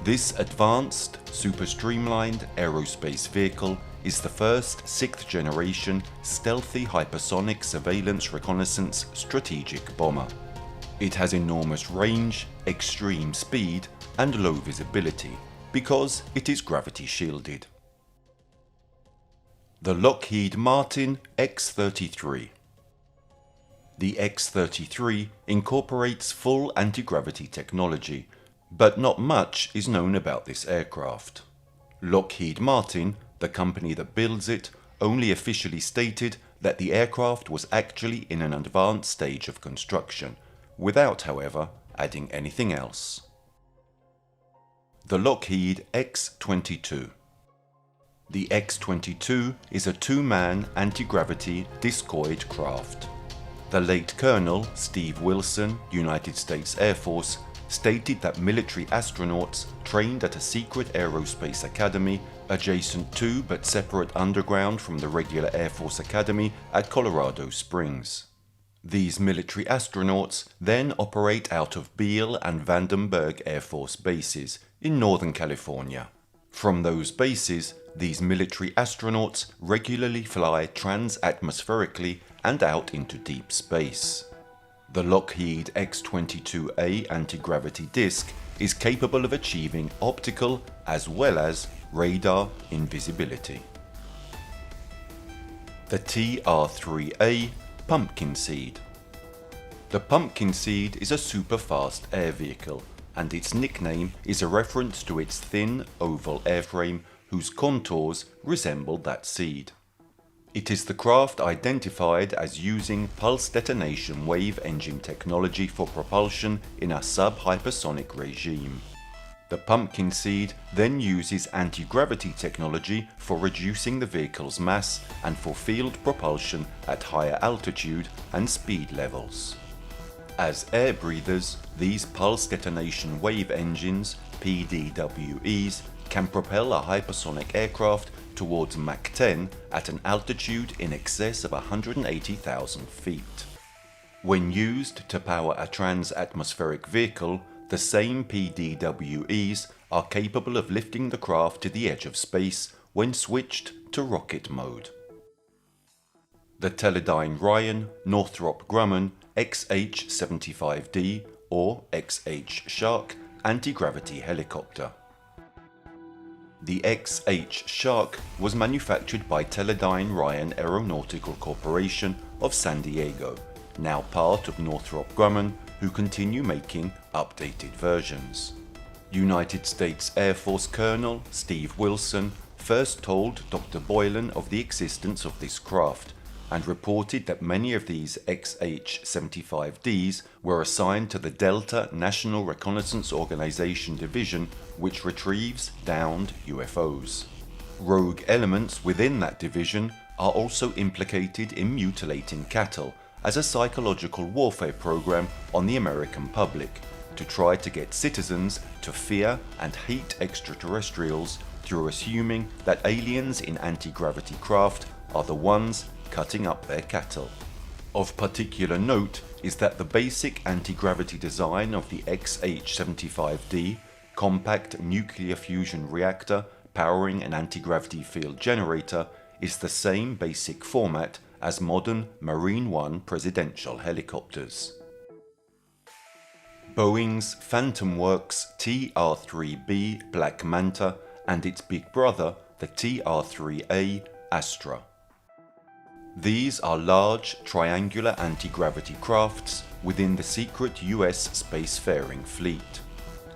[SPEAKER 1] This advanced, super streamlined aerospace vehicle is the first 6th generation stealthy hypersonic surveillance reconnaissance strategic bomber. It has enormous range, extreme speed and low visibility because it is gravity shielded. The Lockheed Martin X-33. The X-33 incorporates full anti-gravity technology, but not much is known about this aircraft. Lockheed Martin, the company that builds it, only officially stated that the aircraft was actually in an advanced stage of construction, without, however, adding anything else. The Lockheed X-22. The X-22 is a two-man anti-gravity discoid craft. The late Colonel Steve Wilson, United States Air Force, stated that military astronauts trained at a secret aerospace academy adjacent to but separate underground from the regular Air Force Academy at Colorado Springs. These military astronauts then operate out of Beale and Vandenberg Air Force bases in Northern California. From those bases, these military astronauts regularly fly transatmospherically and out into deep space. The Lockheed X-22A anti-gravity disc is capable of achieving optical as well as radar invisibility. The TR-3A Pumpkin Seed. The Pumpkin Seed is a super-fast air vehicle, and its nickname is a reference to its thin, oval airframe whose contours resemble that seed. It is the craft identified as using pulse detonation wave engine technology for propulsion in a sub-hypersonic regime. The Pumpkin Seed then uses anti-gravity technology for reducing the vehicle's mass and for field propulsion at higher altitude and speed levels. As air breathers, these pulse detonation wave engines, PDWEs, can propel a hypersonic aircraft towards Mach 10 at an altitude in excess of 180,000 feet. When used to power a trans-atmospheric vehicle, the same PDWEs are capable of lifting the craft to the edge of space when switched to rocket mode. The Teledyne Ryan Northrop Grumman XH-75D or XH Shark anti-gravity helicopter. The XH Shark was manufactured by Teledyne Ryan Aeronautical Corporation of San Diego, now part of Northrop Grumman, who continue making updated versions. United States Air Force Colonel Steve Wilson first told Dr. Boylan of the existence of this craft and reported that many of these XH-75Ds were assigned to the Delta National Reconnaissance Organization division, which retrieves downed UFOs. Rogue elements within that division are also implicated in mutilating cattle as a psychological warfare program on the American public to try to get citizens to fear and hate extraterrestrials through assuming that aliens in anti-gravity craft are the ones cutting up their cattle. Of particular note is that the basic anti-gravity design of the XH-75D, compact nuclear fusion reactor powering an anti-gravity field generator, is the same basic format as modern Marine One presidential helicopters. Boeing's Phantom Works TR-3B Black Manta and its big brother, the TR-3A Astra. These are large, triangular anti-gravity crafts within the secret US spacefaring fleet.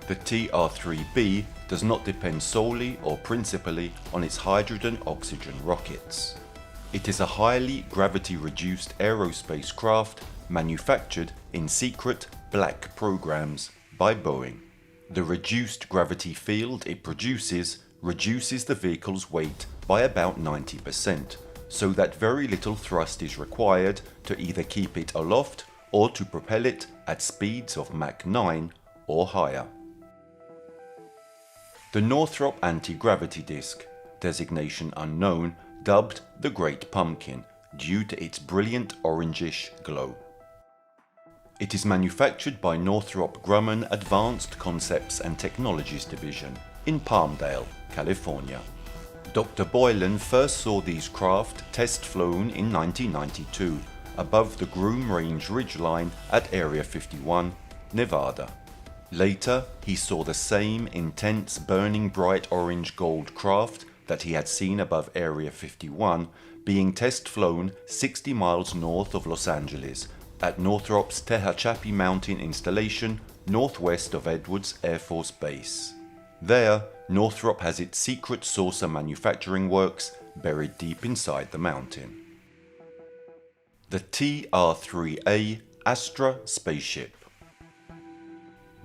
[SPEAKER 1] The TR-3B does not depend solely or principally on its hydrogen-oxygen rockets. It is a highly gravity-reduced aerospace craft manufactured in secret black programs by Boeing. The reduced gravity field it produces reduces the vehicle's weight by about 90%, so that very little thrust is required to either keep it aloft or to propel it at speeds of Mach 9 or higher. The Northrop Anti-Gravity Disc, designation unknown, dubbed the Great Pumpkin due to its brilliant orangish glow. It is manufactured by Northrop Grumman Advanced Concepts and Technologies Division in Palmdale, California. Dr. Boylan first saw these craft test flown in 1992 above the Groom Range ridgeline at Area 51, Nevada. Later, he saw the same intense burning bright orange gold craft that he had seen above Area 51 being test flown 60 miles north of Los Angeles at Northrop's Tehachapi Mountain installation northwest of Edwards Air Force Base. There, Northrop has its secret saucer manufacturing works buried deep inside the mountain. The TR-3A Astra spaceship.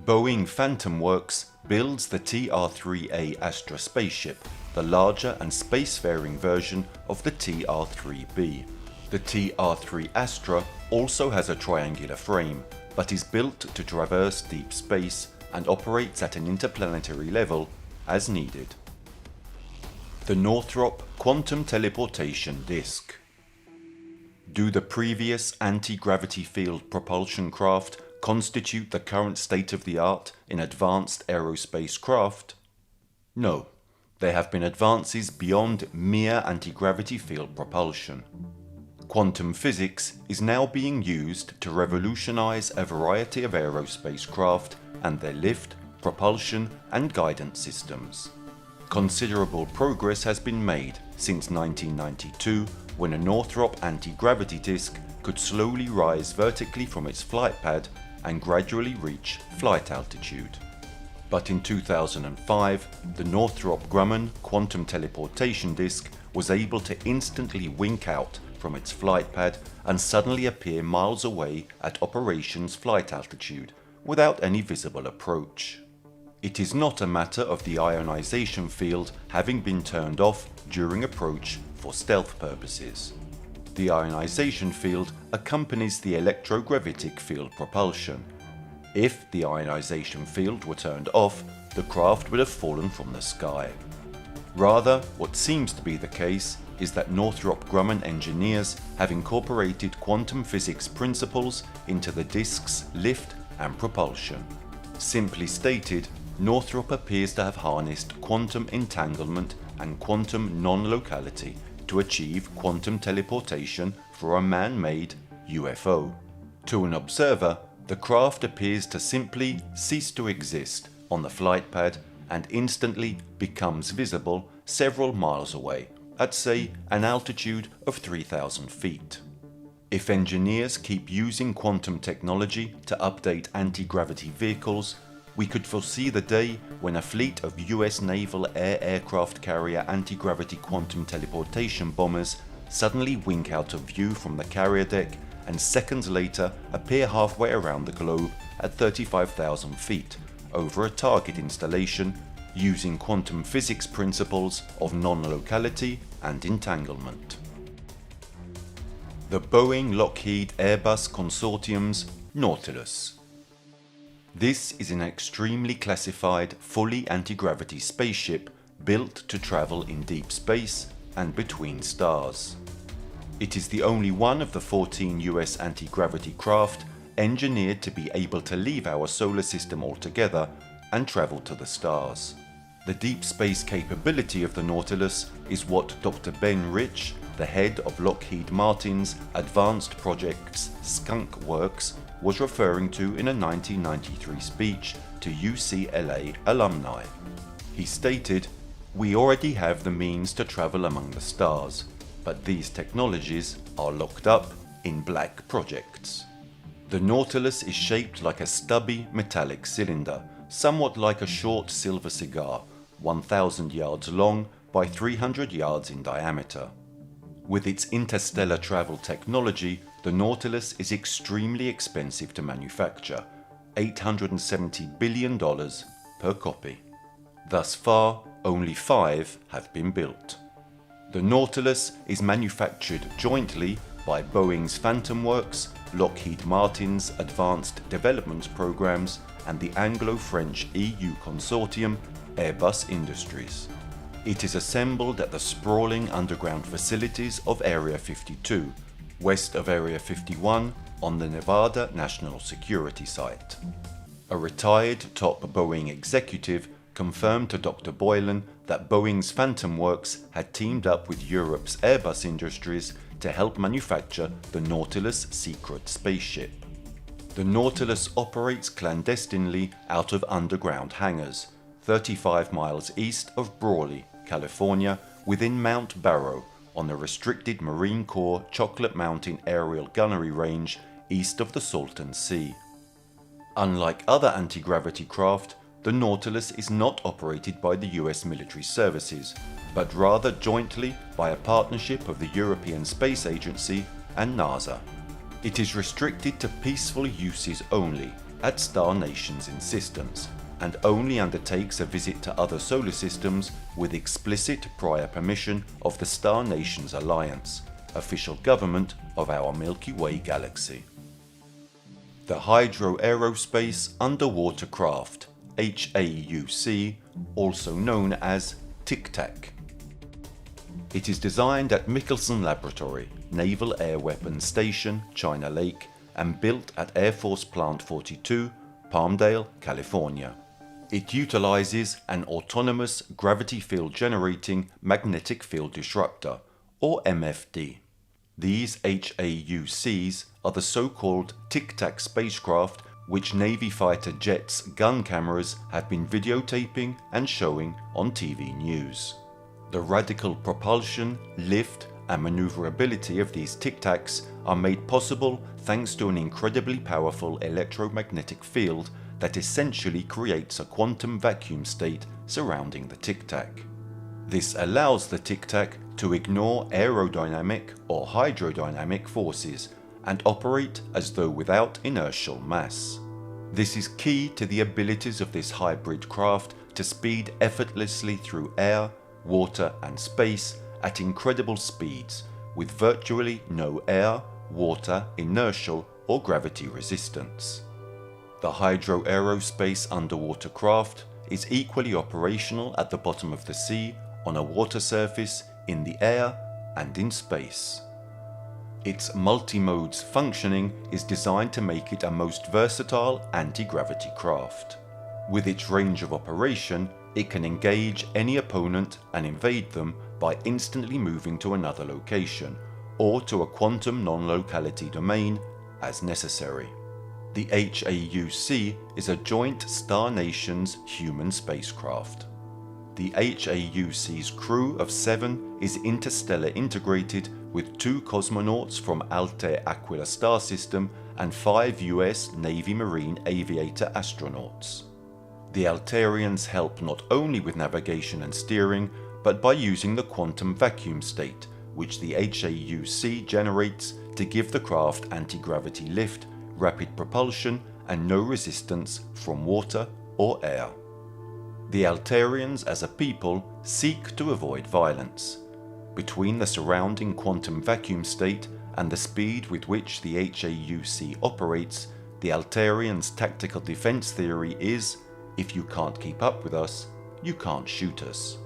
[SPEAKER 1] Boeing Phantom Works builds the TR-3A Astra spaceship, the larger and spacefaring version of the TR-3B. The TR-3 Astra also has a triangular frame, but is built to traverse deep space and operates at an interplanetary level as needed. The Northrop Quantum Teleportation Disc. Do the previous anti-gravity field propulsion craft constitute the current state-of-the-art in advanced aerospace craft? No, there have been advances beyond mere anti-gravity field propulsion. Quantum physics is now being used to revolutionize a variety of aerospace craft and their lift, propulsion and guidance systems. Considerable progress has been made since 1992, when a Northrop anti-gravity disc could slowly rise vertically from its flight pad and gradually reach flight altitude. But in 2005, the Northrop Grumman quantum teleportation disc was able to instantly wink out from its flight pad and suddenly appear miles away at operations flight altitude without any visible approach. It is not a matter of the ionization field having been turned off during approach for stealth purposes. The ionization field accompanies the electrogravitic field propulsion. If the ionization field were turned off, the craft would have fallen from the sky. Rather, what seems to be the case is that Northrop Grumman engineers have incorporated quantum physics principles into the disk's lift and propulsion. Simply stated, Northrop appears to have harnessed quantum entanglement and quantum non-locality to achieve quantum teleportation for a man-made UFO. To an observer, the craft appears to simply cease to exist on the flight pad and instantly becomes visible several miles away, at say an altitude of 3,000 feet. If engineers keep using quantum technology to update anti-gravity vehicles, we could foresee the day when a fleet of US naval aircraft carrier anti-gravity quantum teleportation bombers suddenly wink out of view from the carrier deck and seconds later appear halfway around the globe at 35,000 feet over a target installation using quantum physics principles of non-locality and entanglement. The Boeing-Lockheed Airbus Consortium's Nautilus. This is an extremely classified, fully anti-gravity spaceship built to travel in deep space and between stars. It is the only one of the 14 US anti-gravity craft engineered to be able to leave our solar system altogether and travel to the stars. The deep space capability of the Nautilus is what Dr. Ben Rich, the head of Lockheed Martin's Advanced Projects Skunk Works, was referring to in a 1993 speech to UCLA alumni. He stated, "We already have the means to travel among the stars, but these technologies are locked up in black projects." The Nautilus is shaped like a stubby metallic cylinder, somewhat like a short silver cigar, 1,000 yards long by 300 yards in diameter. With its interstellar travel technology, the Nautilus is extremely expensive to manufacture, $870 billion per copy. Thus far, only 5 have been built. The Nautilus is manufactured jointly by Boeing's Phantom Works, Lockheed Martin's Advanced Development Programs, and the Anglo-French EU consortium Airbus Industries. It is assembled at the sprawling underground facilities of Area 52, west of Area 51 on the Nevada National Security Site. A retired top Boeing executive confirmed to Dr. Boylan that Boeing's Phantom Works had teamed up with Europe's Airbus Industries to help manufacture the Nautilus secret spaceship. The Nautilus operates clandestinely out of underground hangars, 35 miles east of Brawley, California, within Mount Barrow, on the restricted Marine Corps Chocolate Mountain Aerial Gunnery Range east of the Salton Sea. Unlike other anti-gravity craft, the Nautilus is not operated by the US military services, but rather jointly by a partnership of the European Space Agency and NASA. It is restricted to peaceful uses only, at Star Nation's insistence, and only undertakes a visit to other solar systems with explicit prior permission of the Star Nations Alliance, official government of our Milky Way galaxy. The Hydro Aerospace Underwater Craft, HAUC, also known as Tic Tac. It is designed at Michelson Laboratory, Naval Air Weapons Station, China Lake, and built at Air Force Plant 42, Palmdale, California. It utilizes an autonomous gravity field generating magnetic field disruptor, or MFD. These HAUCs are the so-called Tic Tac spacecraft which Navy fighter jets' gun cameras have been videotaping and showing on TV news. The radical propulsion, lift, and maneuverability of these Tic Tacs are made possible thanks to an incredibly powerful electromagnetic field that essentially creates a quantum vacuum state surrounding the Tic Tac. This allows the Tic Tac to ignore aerodynamic or hydrodynamic forces and operate as though without inertial mass. This is key to the abilities of this hybrid craft to speed effortlessly through air, water, and space at incredible speeds, with virtually no air, water, inertial, or gravity resistance. The Hydro Aerospace underwater craft is equally operational at the bottom of the sea, on a water surface, in the air, and in space. Its multi-modes functioning is designed to make it a most versatile anti-gravity craft. With its range of operation, it can engage any opponent and invade them by instantly moving to another location, or to a quantum non-locality domain as necessary. The HAUC is a joint Star Nations human spacecraft. The HAUC's crew of 7 is interstellar integrated with 2 cosmonauts from Altair Aquila star system and 5 US Navy Marine aviator astronauts. The Altairians help not only with navigation and steering, but by using the quantum vacuum state, which the HAUC generates to give the craft anti-gravity lift, rapid propulsion, and no resistance from water or air. The Altairians as a people seek to avoid violence. Between the surrounding quantum vacuum state and the speed with which the HAUC operates, the Altairians' tactical defense theory is, if you can't keep up with us, you can't shoot us.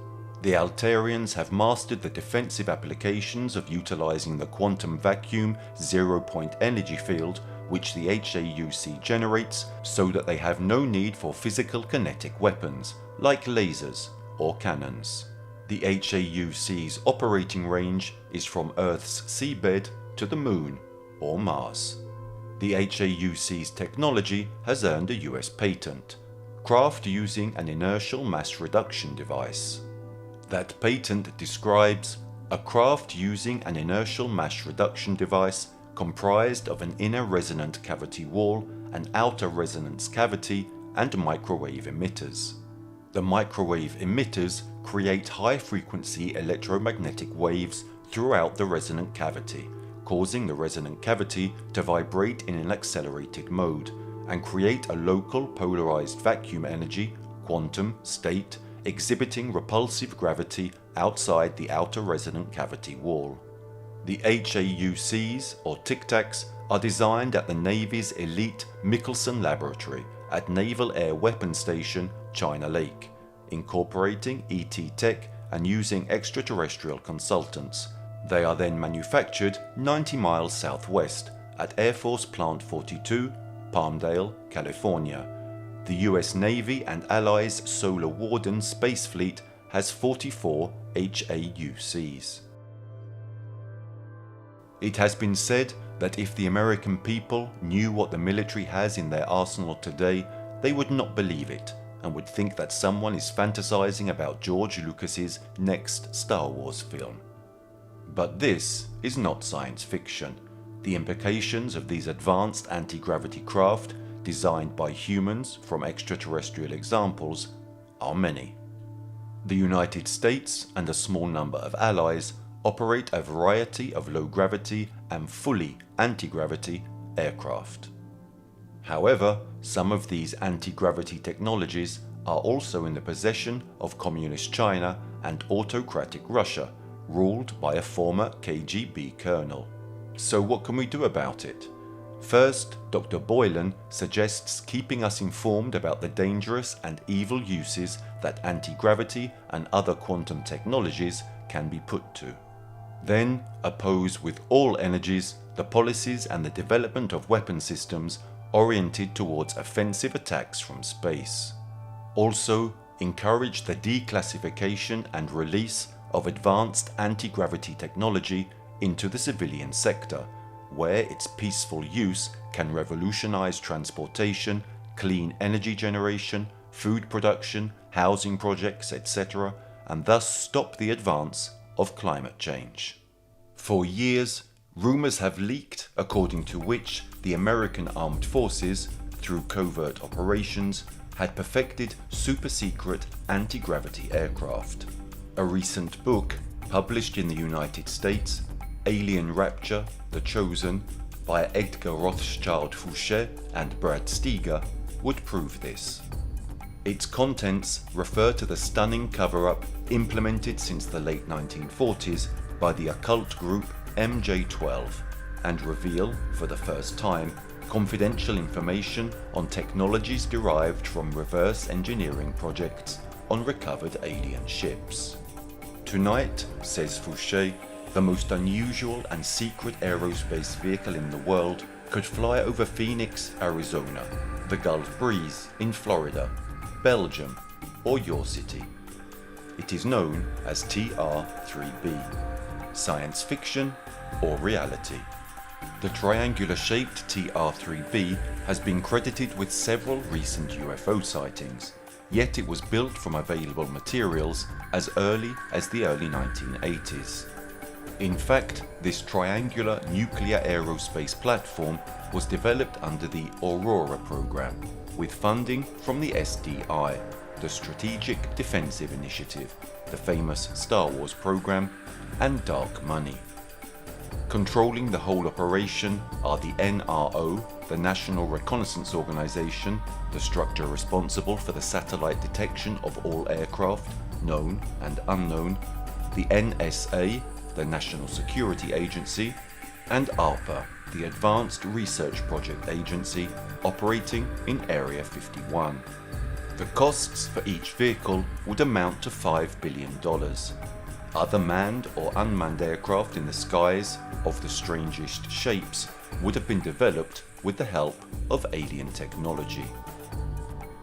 [SPEAKER 1] The Altairians have mastered the defensive applications of utilizing the quantum vacuum zero-point energy field which the HAUC generates, so that they have no need for physical kinetic weapons, like lasers or cannons. The HAUC's operating range is from Earth's seabed to the Moon or Mars. The HAUC's technology has earned a US patent, craft using an inertial mass reduction device. That patent describes a craft using an inertial mass reduction device comprised of an inner resonant cavity wall, an outer resonance cavity, and microwave emitters. The microwave emitters create high-frequency electromagnetic waves throughout the resonant cavity, causing the resonant cavity to vibrate in an accelerated mode, and create a local polarized vacuum energy, quantum, state, exhibiting repulsive gravity outside the outer resonant cavity wall. The HAUCs, or Tic Tacs, are designed at the Navy's elite Michelson Laboratory at Naval Air Weapons Station, China Lake, incorporating ET Tech and using extraterrestrial consultants. They are then manufactured 90 miles southwest at Air Force Plant 42, Palmdale, California. The US Navy and Allies Solar Warden Space Fleet has 44 HAUCs. It has been said that if the American people knew what the military has in their arsenal today, they would not believe it and would think that someone is fantasizing about George Lucas's next Star Wars film. But this is not science fiction. The implications of these advanced anti-gravity craft, designed by humans from extraterrestrial examples, are many. The United States and a small number of allies operate a variety of low-gravity and fully anti-gravity aircraft. However, some of these anti-gravity technologies are also in the possession of Communist China and autocratic Russia, ruled by a former KGB colonel. So what can we do about it? First, Dr. Boylan suggests keeping us informed about the dangerous and evil uses that anti-gravity and other quantum technologies can be put to. Then, oppose with all energies the policies and the development of weapon systems oriented towards offensive attacks from space. Also, encourage the declassification and release of advanced anti-gravity technology into the civilian sector, where its peaceful use can revolutionize transportation, clean energy generation, food production, housing projects, etc., and thus stop the advance of climate change. For years, rumors have leaked according to which the American armed forces, through covert operations, had perfected super-secret anti-gravity aircraft. A recent book, published in the United States, Alien Rapture, The Chosen, by Edgar Rothschild Fouché and Brad Steger, would prove this. Its contents refer to the stunning cover-up implemented since the late 1940s by the occult group MJ12 and reveal, for the first time, confidential information on technologies derived from reverse engineering projects on recovered alien ships. Tonight, says Fouché, the most unusual and secret aerospace vehicle in the world could fly over Phoenix, Arizona, the Gulf Breeze in Florida, Belgium, or your city. It is known as TR-3B, science fiction or reality. The triangular-shaped TR-3B has been credited with several recent UFO sightings, yet it was built from available materials as early as the early 1980s. In fact, this triangular nuclear aerospace platform was developed under the Aurora program, with funding from the SDI, the Strategic Defensive Initiative, the famous Star Wars program, and dark money. Controlling the whole operation are the NRO, the National Reconnaissance Organization, the structure responsible for the satellite detection of all aircraft, known and unknown, the NSA, the National Security Agency, and ARPA, the Advanced Research Project Agency, operating in Area 51. The costs for each vehicle would amount to $5 billion. Other manned or unmanned aircraft in the skies of the strangest shapes would have been developed with the help of alien technology.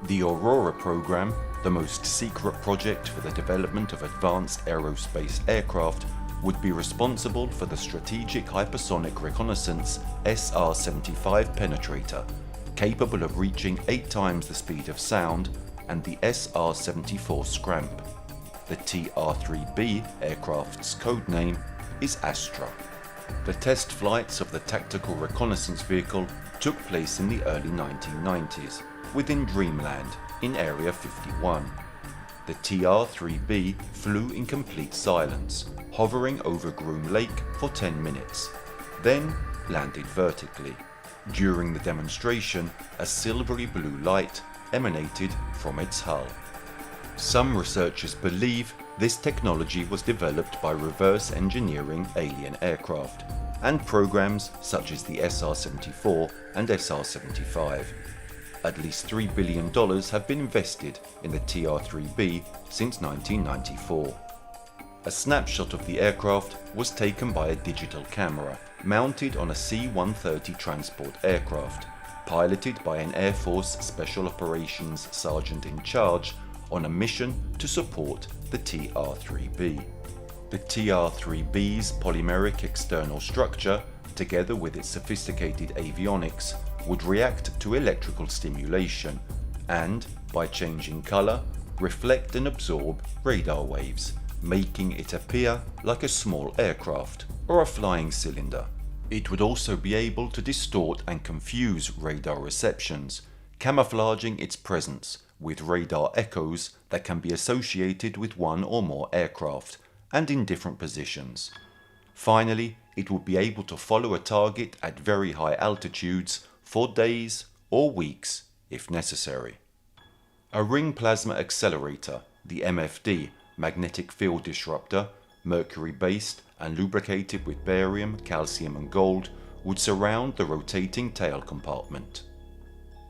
[SPEAKER 1] The Aurora program, the most secret project for the development of advanced aerospace aircraft, would be responsible for the Strategic Hypersonic Reconnaissance SR-75 penetrator, capable of reaching 8 times the speed of sound, and the SR-74 Scramp. The TR-3B aircraft's code name is Astra. The test flights of the tactical reconnaissance vehicle took place in the early 1990s within Dreamland in Area 51. The TR-3B flew in complete silence, hovering over Groom Lake for 10 minutes, then landed vertically. During the demonstration, a silvery blue light emanated from its hull. Some researchers believe this technology was developed by reverse engineering alien aircraft and programs such as the SR-74 and SR-75. At least $3 billion have been invested in the TR-3B since 1994. A snapshot of the aircraft was taken by a digital camera mounted on a C-130 transport aircraft, piloted by an Air Force Special Operations Sergeant in charge on a mission to support the TR-3B. The TR-3B's polymeric external structure, together with its sophisticated avionics, would react to electrical stimulation and, by changing colour, reflect and absorb radar waves, making it appear like a small aircraft or a flying cylinder. It would also be able to distort and confuse radar receptions, camouflaging its presence with radar echoes that can be associated with one or more aircraft and in different positions. Finally, it would be able to follow a target at very high altitudes for days or weeks if necessary. A ring plasma accelerator, the MFD, magnetic field disruptor, mercury-based and lubricated with barium, calcium and gold, would surround the rotating tail compartment.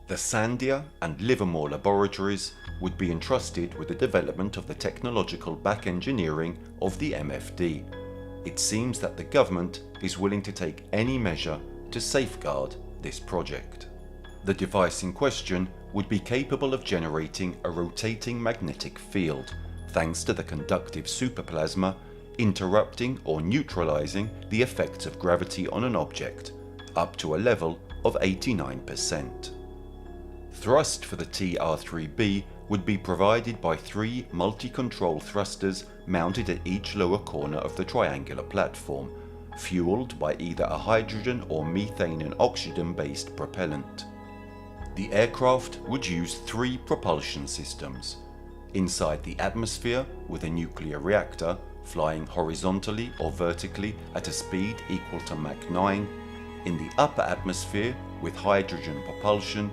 [SPEAKER 1] The Sandia and Livermore laboratories would be entrusted with the development of the technological back engineering of the MFD. It seems that the government is willing to take any measure to safeguard this project. The device in question would be capable of generating a rotating magnetic field, thanks to the conductive superplasma, interrupting or neutralizing the effects of gravity on an object, up to a level of 89%. Thrust for the TR-3B would be provided by 3 multi-control thrusters mounted at each lower corner of the triangular platform, fueled by either a hydrogen or methane and oxygen-based propellant. The aircraft would use 3 propulsion systems: inside the atmosphere with a nuclear reactor flying horizontally or vertically at a speed equal to Mach 9, in the upper atmosphere with hydrogen propulsion,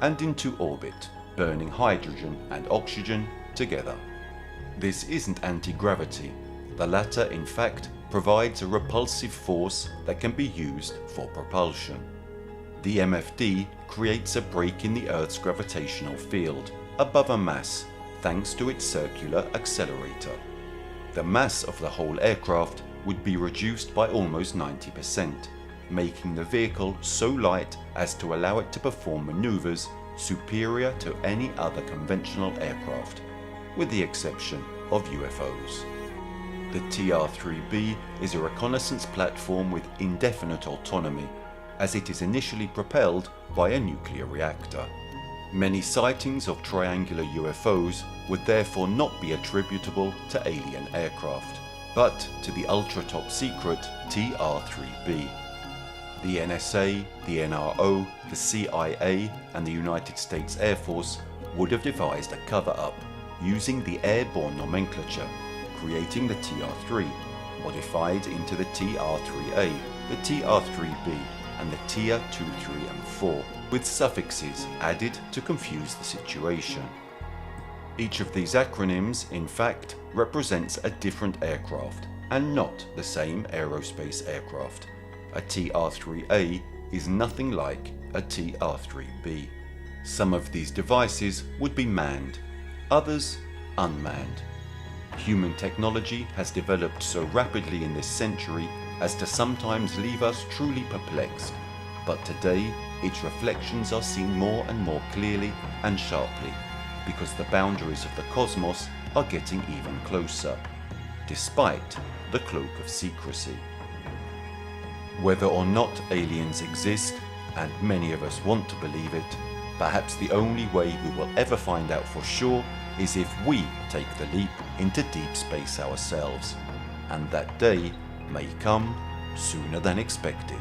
[SPEAKER 1] and into orbit, burning hydrogen and oxygen together. This isn't anti-gravity. The latter, in fact, provides a repulsive force that can be used for propulsion. The MFD creates a break in the Earth's gravitational field above a mass thanks to its circular accelerator. The mass of the whole aircraft would be reduced by almost 90%, making the vehicle so light as to allow it to perform maneuvers superior to any other conventional aircraft, with the exception of UFOs. The TR-3B is a reconnaissance platform with indefinite autonomy, as it is initially propelled by a nuclear reactor. Many sightings of triangular UFOs would therefore not be attributable to alien aircraft, but to the ultra-top secret TR-3B. The NSA, the NRO, the CIA and the United States Air Force would have devised a cover-up using the airborne nomenclature, creating the TR-3, modified into the TR-3A, the TR-3B and the TR-2, 3 and 4, with suffixes added to confuse the situation. Each of these acronyms, in fact, represents a different aircraft and not the same aerospace aircraft. A TR-3A is nothing like a TR-3B. Some of these devices would be manned, others unmanned. Human technology has developed so rapidly in this century as to sometimes leave us truly perplexed, but today its reflections are seen more and more clearly and sharply, because the boundaries of the cosmos are getting even closer, despite the cloak of secrecy. Whether or not aliens exist, and many of us want to believe it, perhaps the only way we will ever find out for sure is if we take the leap into deep space ourselves, and that day may come sooner than expected.